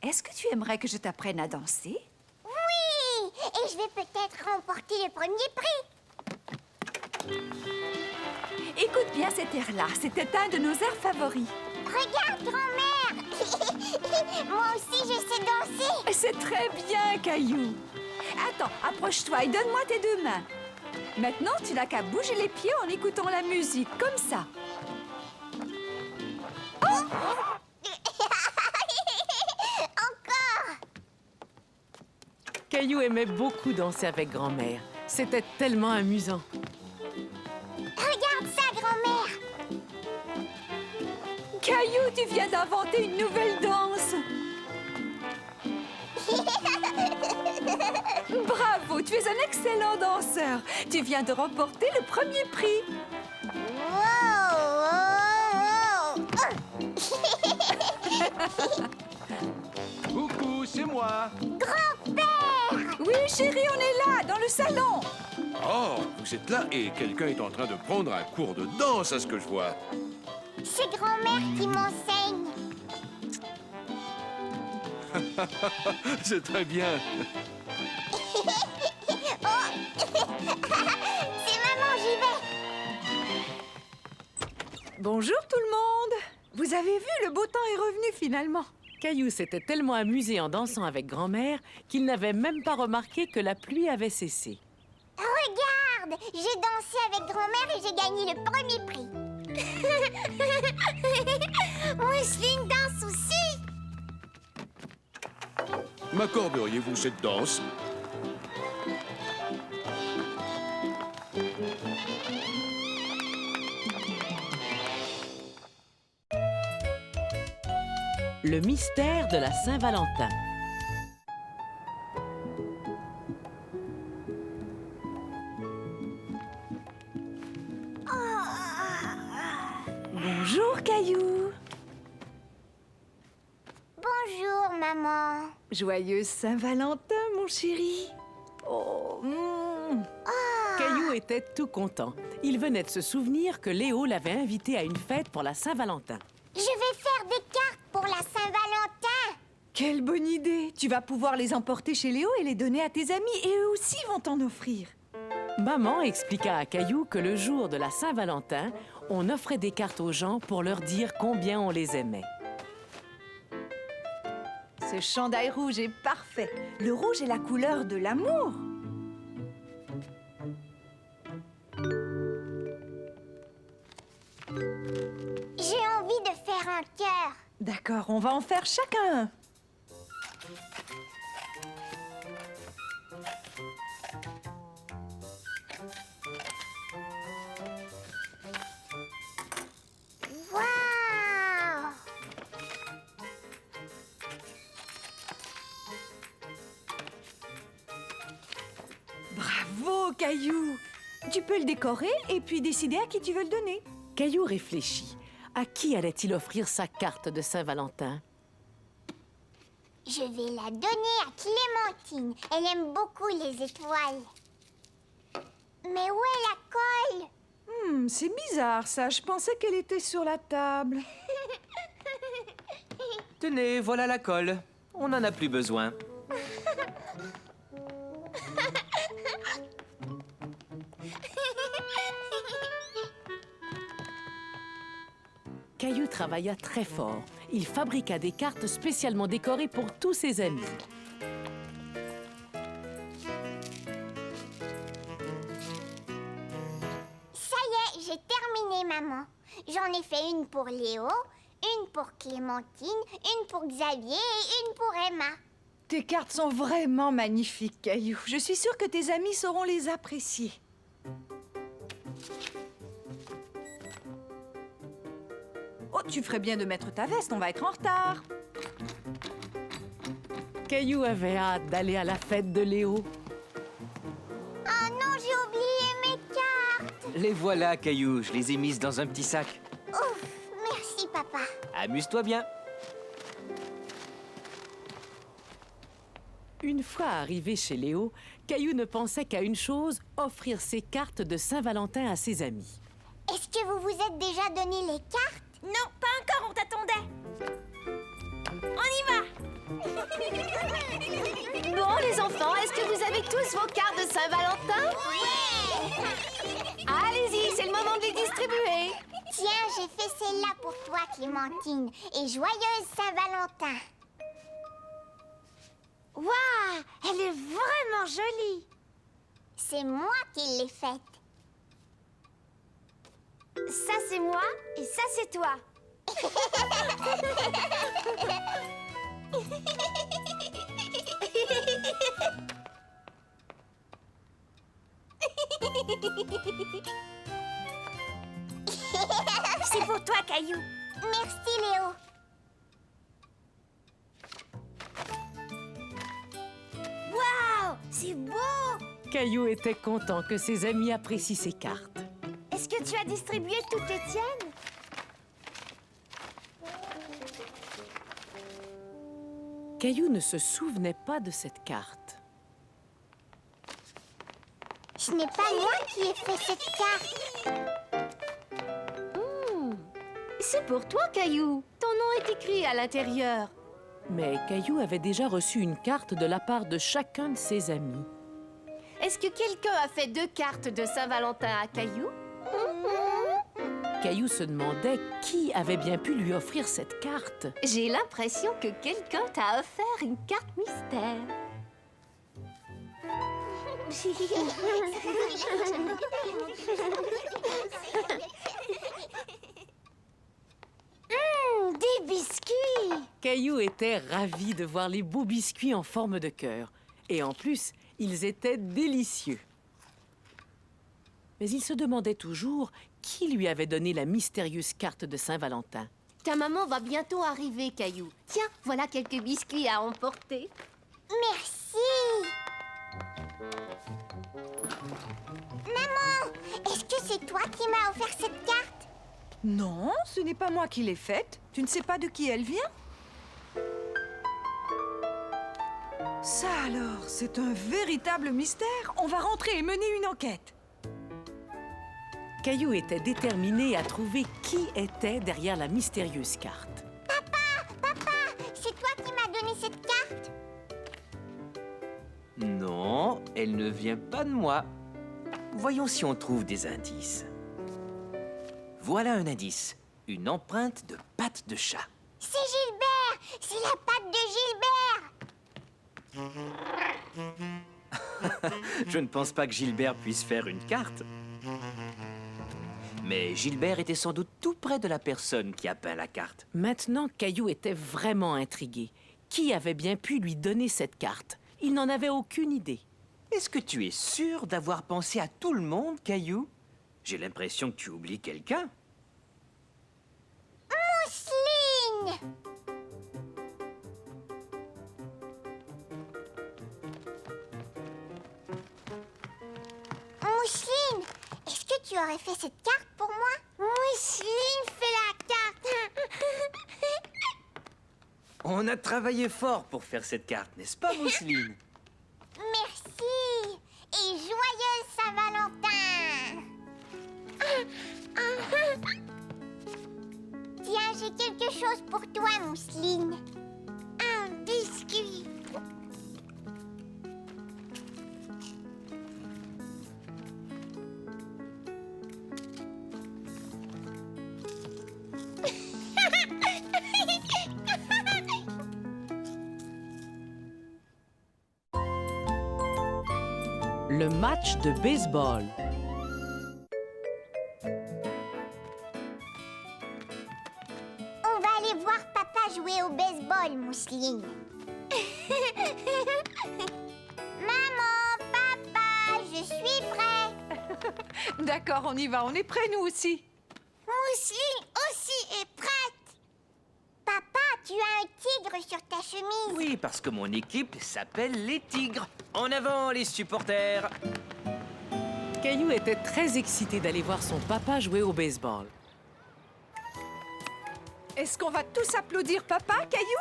Est-ce que tu aimerais que je t'apprenne à danser?
Oui! Et je vais peut-être remporter le premier prix.
Écoute bien cet air-là. C'était un de nos airs favoris.
Regarde, grand-mère! Moi aussi, je sais danser.
C'est très bien, Caillou. Attends, approche-toi et donne-moi tes deux mains. Maintenant, tu n'as qu'à bouger les pieds en écoutant la musique, comme ça.
Encore!
Caillou aimait beaucoup danser avec grand-mère. C'était tellement amusant.
Regarde ça, grand-mère!
Caillou, tu viens d'inventer une nouvelle danse. Bravo, tu es un excellent danseur. Tu viens de remporter le premier prix.
Coucou, c'est moi.
Grand-père!
Oui, chérie, on est là, dans le salon.
Oh, vous êtes là et quelqu'un est en train de prendre un cours de danse, à ce que je vois.
C'est grand-mère qui m'enseigne.
C'est très bien.
C'est maman, j'y vais.
Bonjour tout le monde. Vous avez vu, le beau temps est revenu finalement.
Caillou s'était tellement amusé en dansant avec grand-mère qu'il n'avait même pas remarqué que la pluie avait cessé.
Regarde, j'ai dansé avec grand-mère et j'ai gagné le premier prix. Mousseline danse aussi.
M'accorderiez-vous cette danse?
Le mystère de la Saint-Valentin.
Bonjour Caillou.
Bonjour, maman.
Joyeuse Saint-Valentin, mon chéri. Oh,
Caillou était tout content. Il venait de se souvenir que Léo l'avait invité à une fête pour la Saint-Valentin.
Je vais faire des cartes pour la Saint-Valentin.
quelle bonne idée. Tu vas pouvoir les emporter chez Léo et les donner à tes amis. Et eux aussi vont t'en offrir.
Maman expliqua à Caillou que le jour de la Saint-Valentin, on offrait des cartes aux gens pour leur dire combien on les aimait.
Ce chandail rouge est parfait. Le rouge est la couleur de l'amour.
J'ai envie de faire un cœur.
D'accord, on va en faire chacun un.
Waouh!
Bravo, Caillou. Tu peux le décorer et puis décider à qui tu veux le donner.
Caillou réfléchit. À qui allait-il offrir sa carte de Saint-Valentin?
Je vais la donner à Clémentine. Elle aime beaucoup les étoiles. Mais où est la colle?
C'est bizarre ça. Je pensais qu'elle était sur la table.
Tenez, voilà la colle. On n'en a plus besoin.
Caillou travailla très fort. Il fabriqua des cartes spécialement décorées pour tous ses amis.
Ça y est, j'ai terminé, maman. J'en ai fait une pour Léo, une pour Clémentine, une pour Xavier et une pour Emma.
Tes cartes sont vraiment magnifiques, Caillou. Je suis sûre que tes amis sauront les apprécier. Oh, tu ferais bien de mettre ta veste, on va être en retard.
Caillou avait hâte d'aller à la fête de Léo.
Oh non, j'ai oublié mes cartes.
Les voilà, Caillou. Je les ai mises dans un petit sac.
Ouf, merci, papa.
Amuse-toi bien.
Une fois arrivé chez Léo, Caillou ne pensait qu'à une chose, offrir ses cartes de Saint-Valentin à ses amis.
Est-ce que vous vous êtes déjà donné les cartes?
Non, pas encore, on t'attendait. On y va. Bon, les enfants, est-ce que vous avez tous vos cartes de Saint-Valentin?
Ouais!
Allez-y, c'est le moment de les distribuer.
Tiens, j'ai fait celle-là pour toi, Clémentine. Et joyeuse Saint-Valentin.
Waouh, elle est vraiment jolie.
C'est moi qui l'ai faite.
Ça, c'est moi et ça, c'est toi.
C'est pour toi, Caillou. Merci, Léo.
Waouh, c'est beau.
Caillou était content que ses amis apprécient ses cartes.
Est-ce que tu as distribué toutes les tiennes?
Caillou ne se souvenait pas de cette carte.
Je Ce n'est pas moi qui ai fait cette carte.
C'est pour toi, Caillou. Ton nom est écrit à l'intérieur.
Mais Caillou avait déjà reçu une carte de la part de chacun de ses amis.
Est-ce que quelqu'un a fait 2 cartes de Saint-Valentin à Caillou?
Caillou se demandait qui avait bien pu lui offrir cette carte.
J'ai l'impression que quelqu'un t'a offert une carte mystère.
Des biscuits!
Caillou était ravi de voir les beaux biscuits en forme de cœur. Et en plus, ils étaient délicieux. Mais il se demandait toujours qui lui avait donné la mystérieuse carte de Saint-Valentin.
Ta maman va bientôt arriver, Caillou. Tiens, voilà quelques biscuits à emporter.
Merci! Maman, est-ce que c'est toi qui m'as offert cette carte?
Non, ce n'est pas moi qui l'ai faite. Tu ne sais pas de qui elle vient? Ça alors, c'est un véritable mystère. On va rentrer et mener une enquête.
Caillou était déterminé à trouver qui était derrière la mystérieuse carte.
Papa, c'est toi qui m'as donné cette carte?
Non, elle ne vient pas de moi. Voyons si on trouve des indices. Voilà un indice. Une empreinte de patte de chat.
C'est Gilbert! C'est la patte de Gilbert!
Je ne pense pas que Gilbert puisse faire une carte. Mais Gilbert était sans doute tout près de la personne qui a peint la carte.
Maintenant, Caillou était vraiment intrigué. Qui avait bien pu lui donner cette carte? Il n'en avait aucune idée.
Est-ce que tu es sûr d'avoir pensé à tout le monde, Caillou? J'ai l'impression que tu oublies quelqu'un.
Mousseline! Mousseline, est-ce que tu aurais fait cette carte pour moi? Mousseline fait la carte!
On a travaillé fort pour faire cette carte, n'est-ce pas, Mousseline?
Merci! Et joyeuse Saint-Valentin! Tiens, j'ai quelque chose pour toi, Mousseline. Un biscuit.
Le match de baseball.
On va aller voir papa jouer au baseball, Mousseline. Maman, papa, je suis prêt.
D'accord, on y va. On est prêts, nous aussi.
Mousseline aussi est prête. Papa, tu as un tigre sur ta chemise.
Oui, parce que mon équipe s'appelle les Tigres. En avant, les supporters!
Caillou était très excité d'aller voir son papa jouer au baseball.
Est-ce qu'on va tous applaudir papa, Caillou?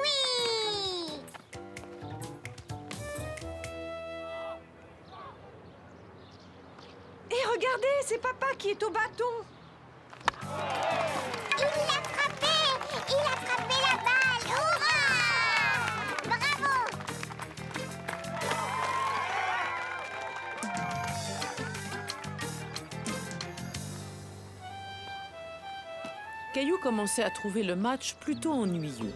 Oui.
Et regardez, c'est papa qui est au bâton.
Il l'a frappé. Il a frappé la balle. Hurrah! Bravo.
Caillou commençait à trouver le match plutôt ennuyeux.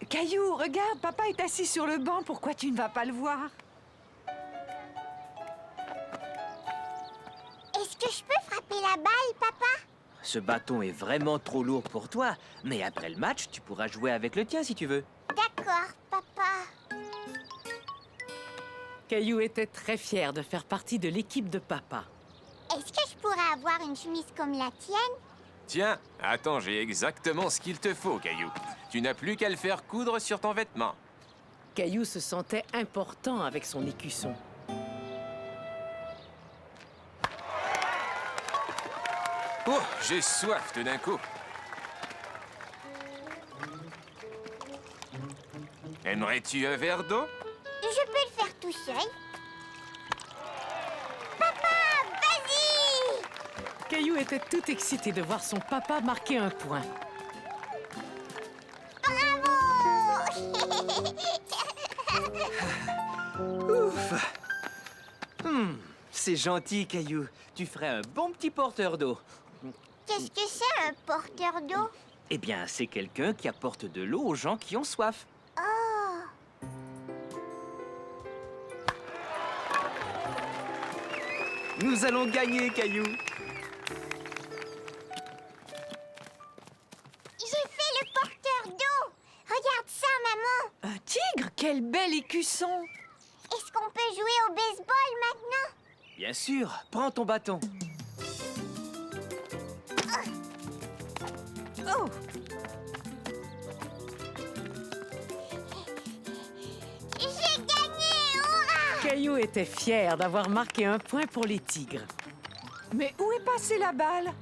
Caillou, regarde, papa est assis sur le banc. Pourquoi tu ne vas pas le voir?
Est-ce que je peux frapper la balle, papa?
Ce bâton est vraiment trop lourd pour toi. Mais après le match, tu pourras jouer avec le tien si tu veux.
D'accord, papa.
Caillou était très fier de faire partie de l'équipe de papa.
Est-ce que je pourrais avoir une chemise comme la tienne?
Tiens, attends, j'ai exactement ce qu'il te faut, Caillou. Tu n'as plus qu'à le faire coudre sur ton vêtement.
Caillou se sentait important avec son écusson.
Oh, j'ai soif tout d'un coup. Aimerais-tu un verre d'eau?
Je peux le faire tout seul.
Caillou était tout excité de voir son papa marquer un point.
Ouf! C'est gentil, Caillou. Tu ferais un bon petit porteur d'eau.
Qu'est-ce que c'est un porteur d'eau?
Eh bien, c'est quelqu'un qui apporte de l'eau aux gens qui ont soif.
Oh!
Nous allons gagner, Caillou.
J'ai fait le porteur d'eau! Regarde ça, maman!
Un tigre? Quel bel écusson!
Est-ce qu'on peut jouer au baseball maintenant?
Bien sûr, prends ton bâton.
Oh!
J'ai gagné! Hurrah!
Caillou était fier d'avoir marqué un point pour les tigres.
Mais où est passée la balle?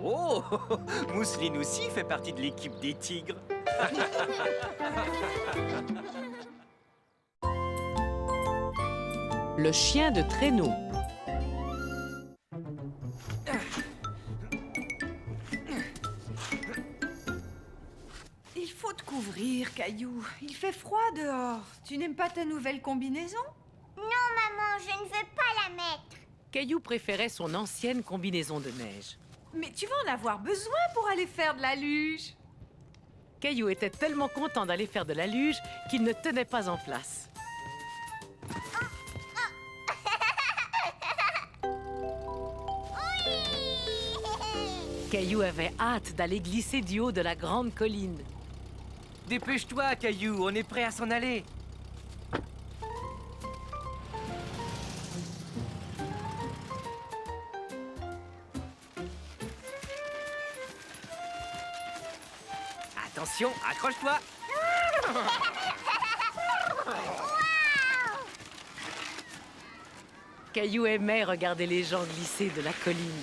Oh! Mousseline aussi fait partie de l'équipe des tigres.
Le chien de traîneau.
Il faut te couvrir, Caillou. Il fait froid dehors. Tu n'aimes pas ta nouvelle combinaison?
Non, maman, je ne veux pas la mettre.
Caillou préférait son ancienne combinaison de neige.
Mais tu vas en avoir besoin pour aller faire de la luge.
Caillou était tellement content d'aller faire de la luge qu'il ne tenait pas en place. Caillou avait hâte d'aller glisser du haut de la grande colline.
Dépêche-toi, Caillou, on est prêt à s'en aller. Attention, accroche-toi.
Caillou aimait regarder les gens glisser de la colline.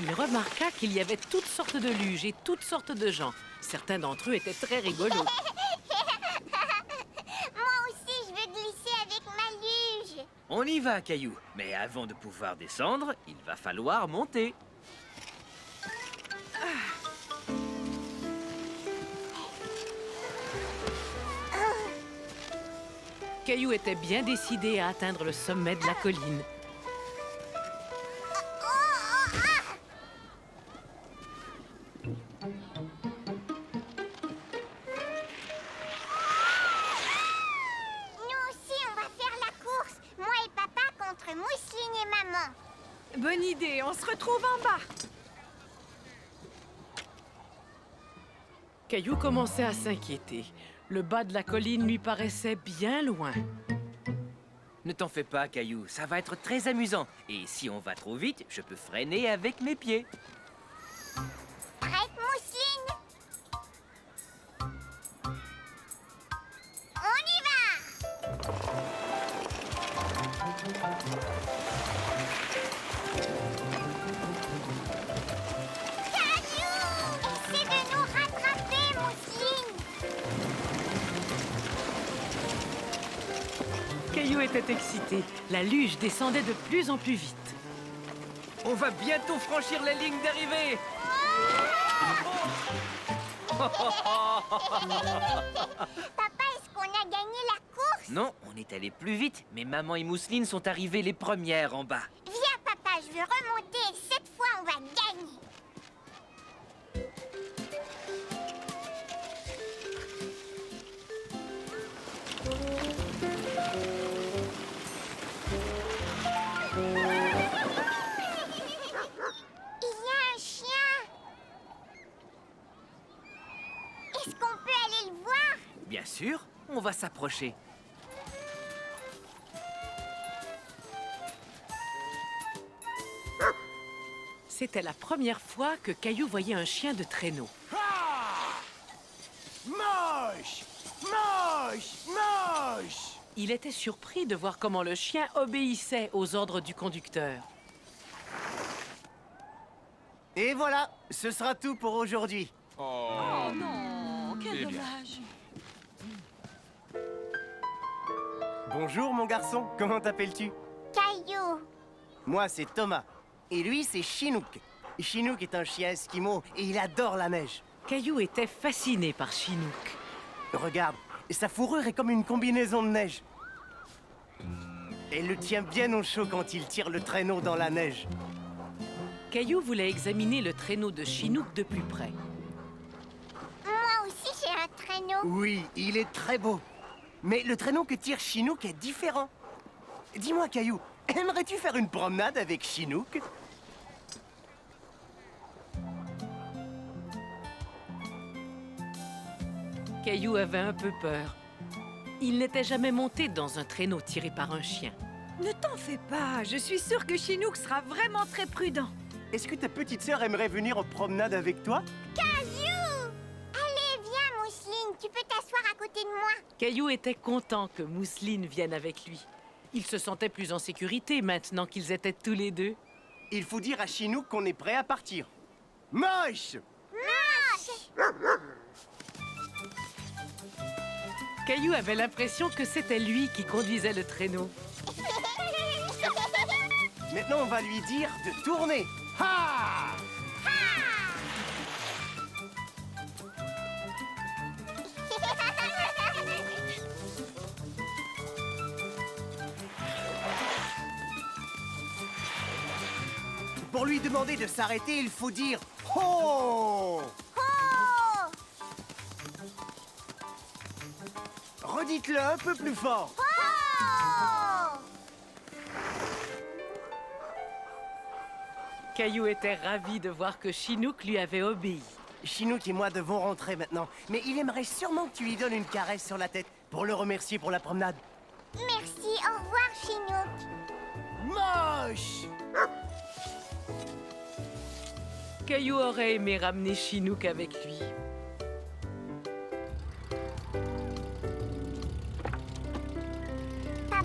Il remarqua qu'il y avait toutes sortes de luges et toutes sortes de gens. Certains d'entre eux étaient très rigolos.
Moi aussi, je veux glisser avec ma luge.
On y va, Caillou. Mais avant de pouvoir descendre, il va falloir monter.
Caillou était bien décidé à atteindre le sommet de la colline.
Nous aussi, on va faire la course. Moi et papa contre Mousseline et maman.
Bonne idée, on se retrouve en bas.
Caillou commençait à s'inquiéter. Le bas de la colline lui paraissait bien loin.
Ne t'en fais pas, Caillou, ça va être très amusant. Et si on va trop vite, je peux freiner avec mes pieds.
Prête, Mousseline? On y va! Caillou! Essaie de nous rattraper, Mousseline!
Caillou était excité. La luge descendait de plus en plus vite.
On va bientôt franchir la ligne d'arrivée.
Papa, est-ce qu'on a gagné la course?
Non, on est allé plus vite, mais maman et Mousseline sont arrivées les premières en bas.
Viens, papa, je veux remonter. Cette fois, on va gagner. Il y a un chien. Est-ce qu'on peut aller le voir?
Bien sûr, on va s'approcher.
C'était la première fois que Caillou voyait un chien de traîneau.
Moche! Moche! Moche!
Il était surpris de voir comment le chien obéissait aux ordres du conducteur.
Et voilà, ce sera tout pour aujourd'hui.
Oh,
non, quel
eh bien.
dommage.
Bonjour, mon garçon. Comment t'appelles-tu?
Caillou.
Moi, c'est Thomas. Et lui, c'est Chinook. Chinook est un chien esquimau et il adore la neige.
Caillou était fasciné par Chinook.
Regarde, sa fourrure est comme une combinaison de neige. Elle le tient bien au chaud quand il tire le traîneau dans la neige.
Caillou voulait examiner le traîneau de Chinook de plus près.
Moi aussi, j'ai un traîneau.
Oui, il est très beau. Mais le traîneau que tire Chinook est différent. Dis-moi, Caillou, aimerais-tu faire une promenade avec Chinook?
Caillou avait un peu peur. Il n'était jamais monté dans un traîneau tiré par un chien.
Ne t'en fais pas, je suis sûre que Chinook sera vraiment très prudent.
Est-ce que ta petite sœur aimerait venir en promenade avec toi?
Caillou! Allez, viens, Mousseline, tu peux t'asseoir à côté de moi.
Caillou était content que Mousseline vienne avec lui. Il se sentait plus en sécurité maintenant qu'ils étaient tous les deux.
Il faut dire à Chinook qu'on est prêt à partir. Moche!
Moche!
Caillou avait l'impression que c'était lui qui conduisait le traîneau.
Maintenant, on va lui dire de tourner. Ha! Pour lui demander de s'arrêter, il faut dire ho!
Oh!
Redites-le un peu plus fort.
Oh!
Caillou était ravi de voir que Chinook lui avait obéi.
Chinook et moi devons rentrer maintenant, mais il aimerait sûrement que tu lui donnes une caresse sur la tête pour le remercier pour la promenade.
Merci, au revoir, Chinook.
Moche!
Caillou aurait aimé ramener Chinook avec lui.
Papa,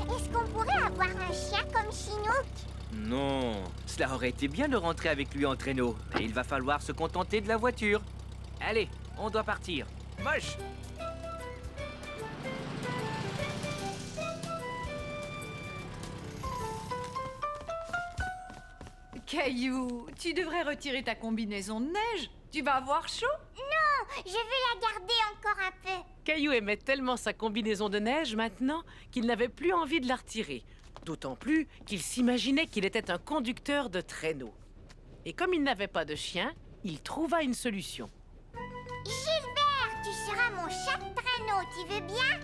est-ce qu'on pourrait avoir un chien comme Chinook?
Non, cela aurait été bien de rentrer avec lui en traîneau, mais il va falloir se contenter de la voiture. Allez, on doit partir. Moche!
Caillou, tu devrais retirer ta combinaison de neige. Tu vas avoir chaud.
Non, je vais la garder encore un peu.
Caillou aimait tellement sa combinaison de neige maintenant qu'il n'avait plus envie de la retirer. D'autant plus qu'il s'imaginait qu'il était un conducteur de traîneau. Et comme il n'avait pas de chien, il trouva une solution.
Gilbert, tu seras mon chat de traîneau, tu veux bien?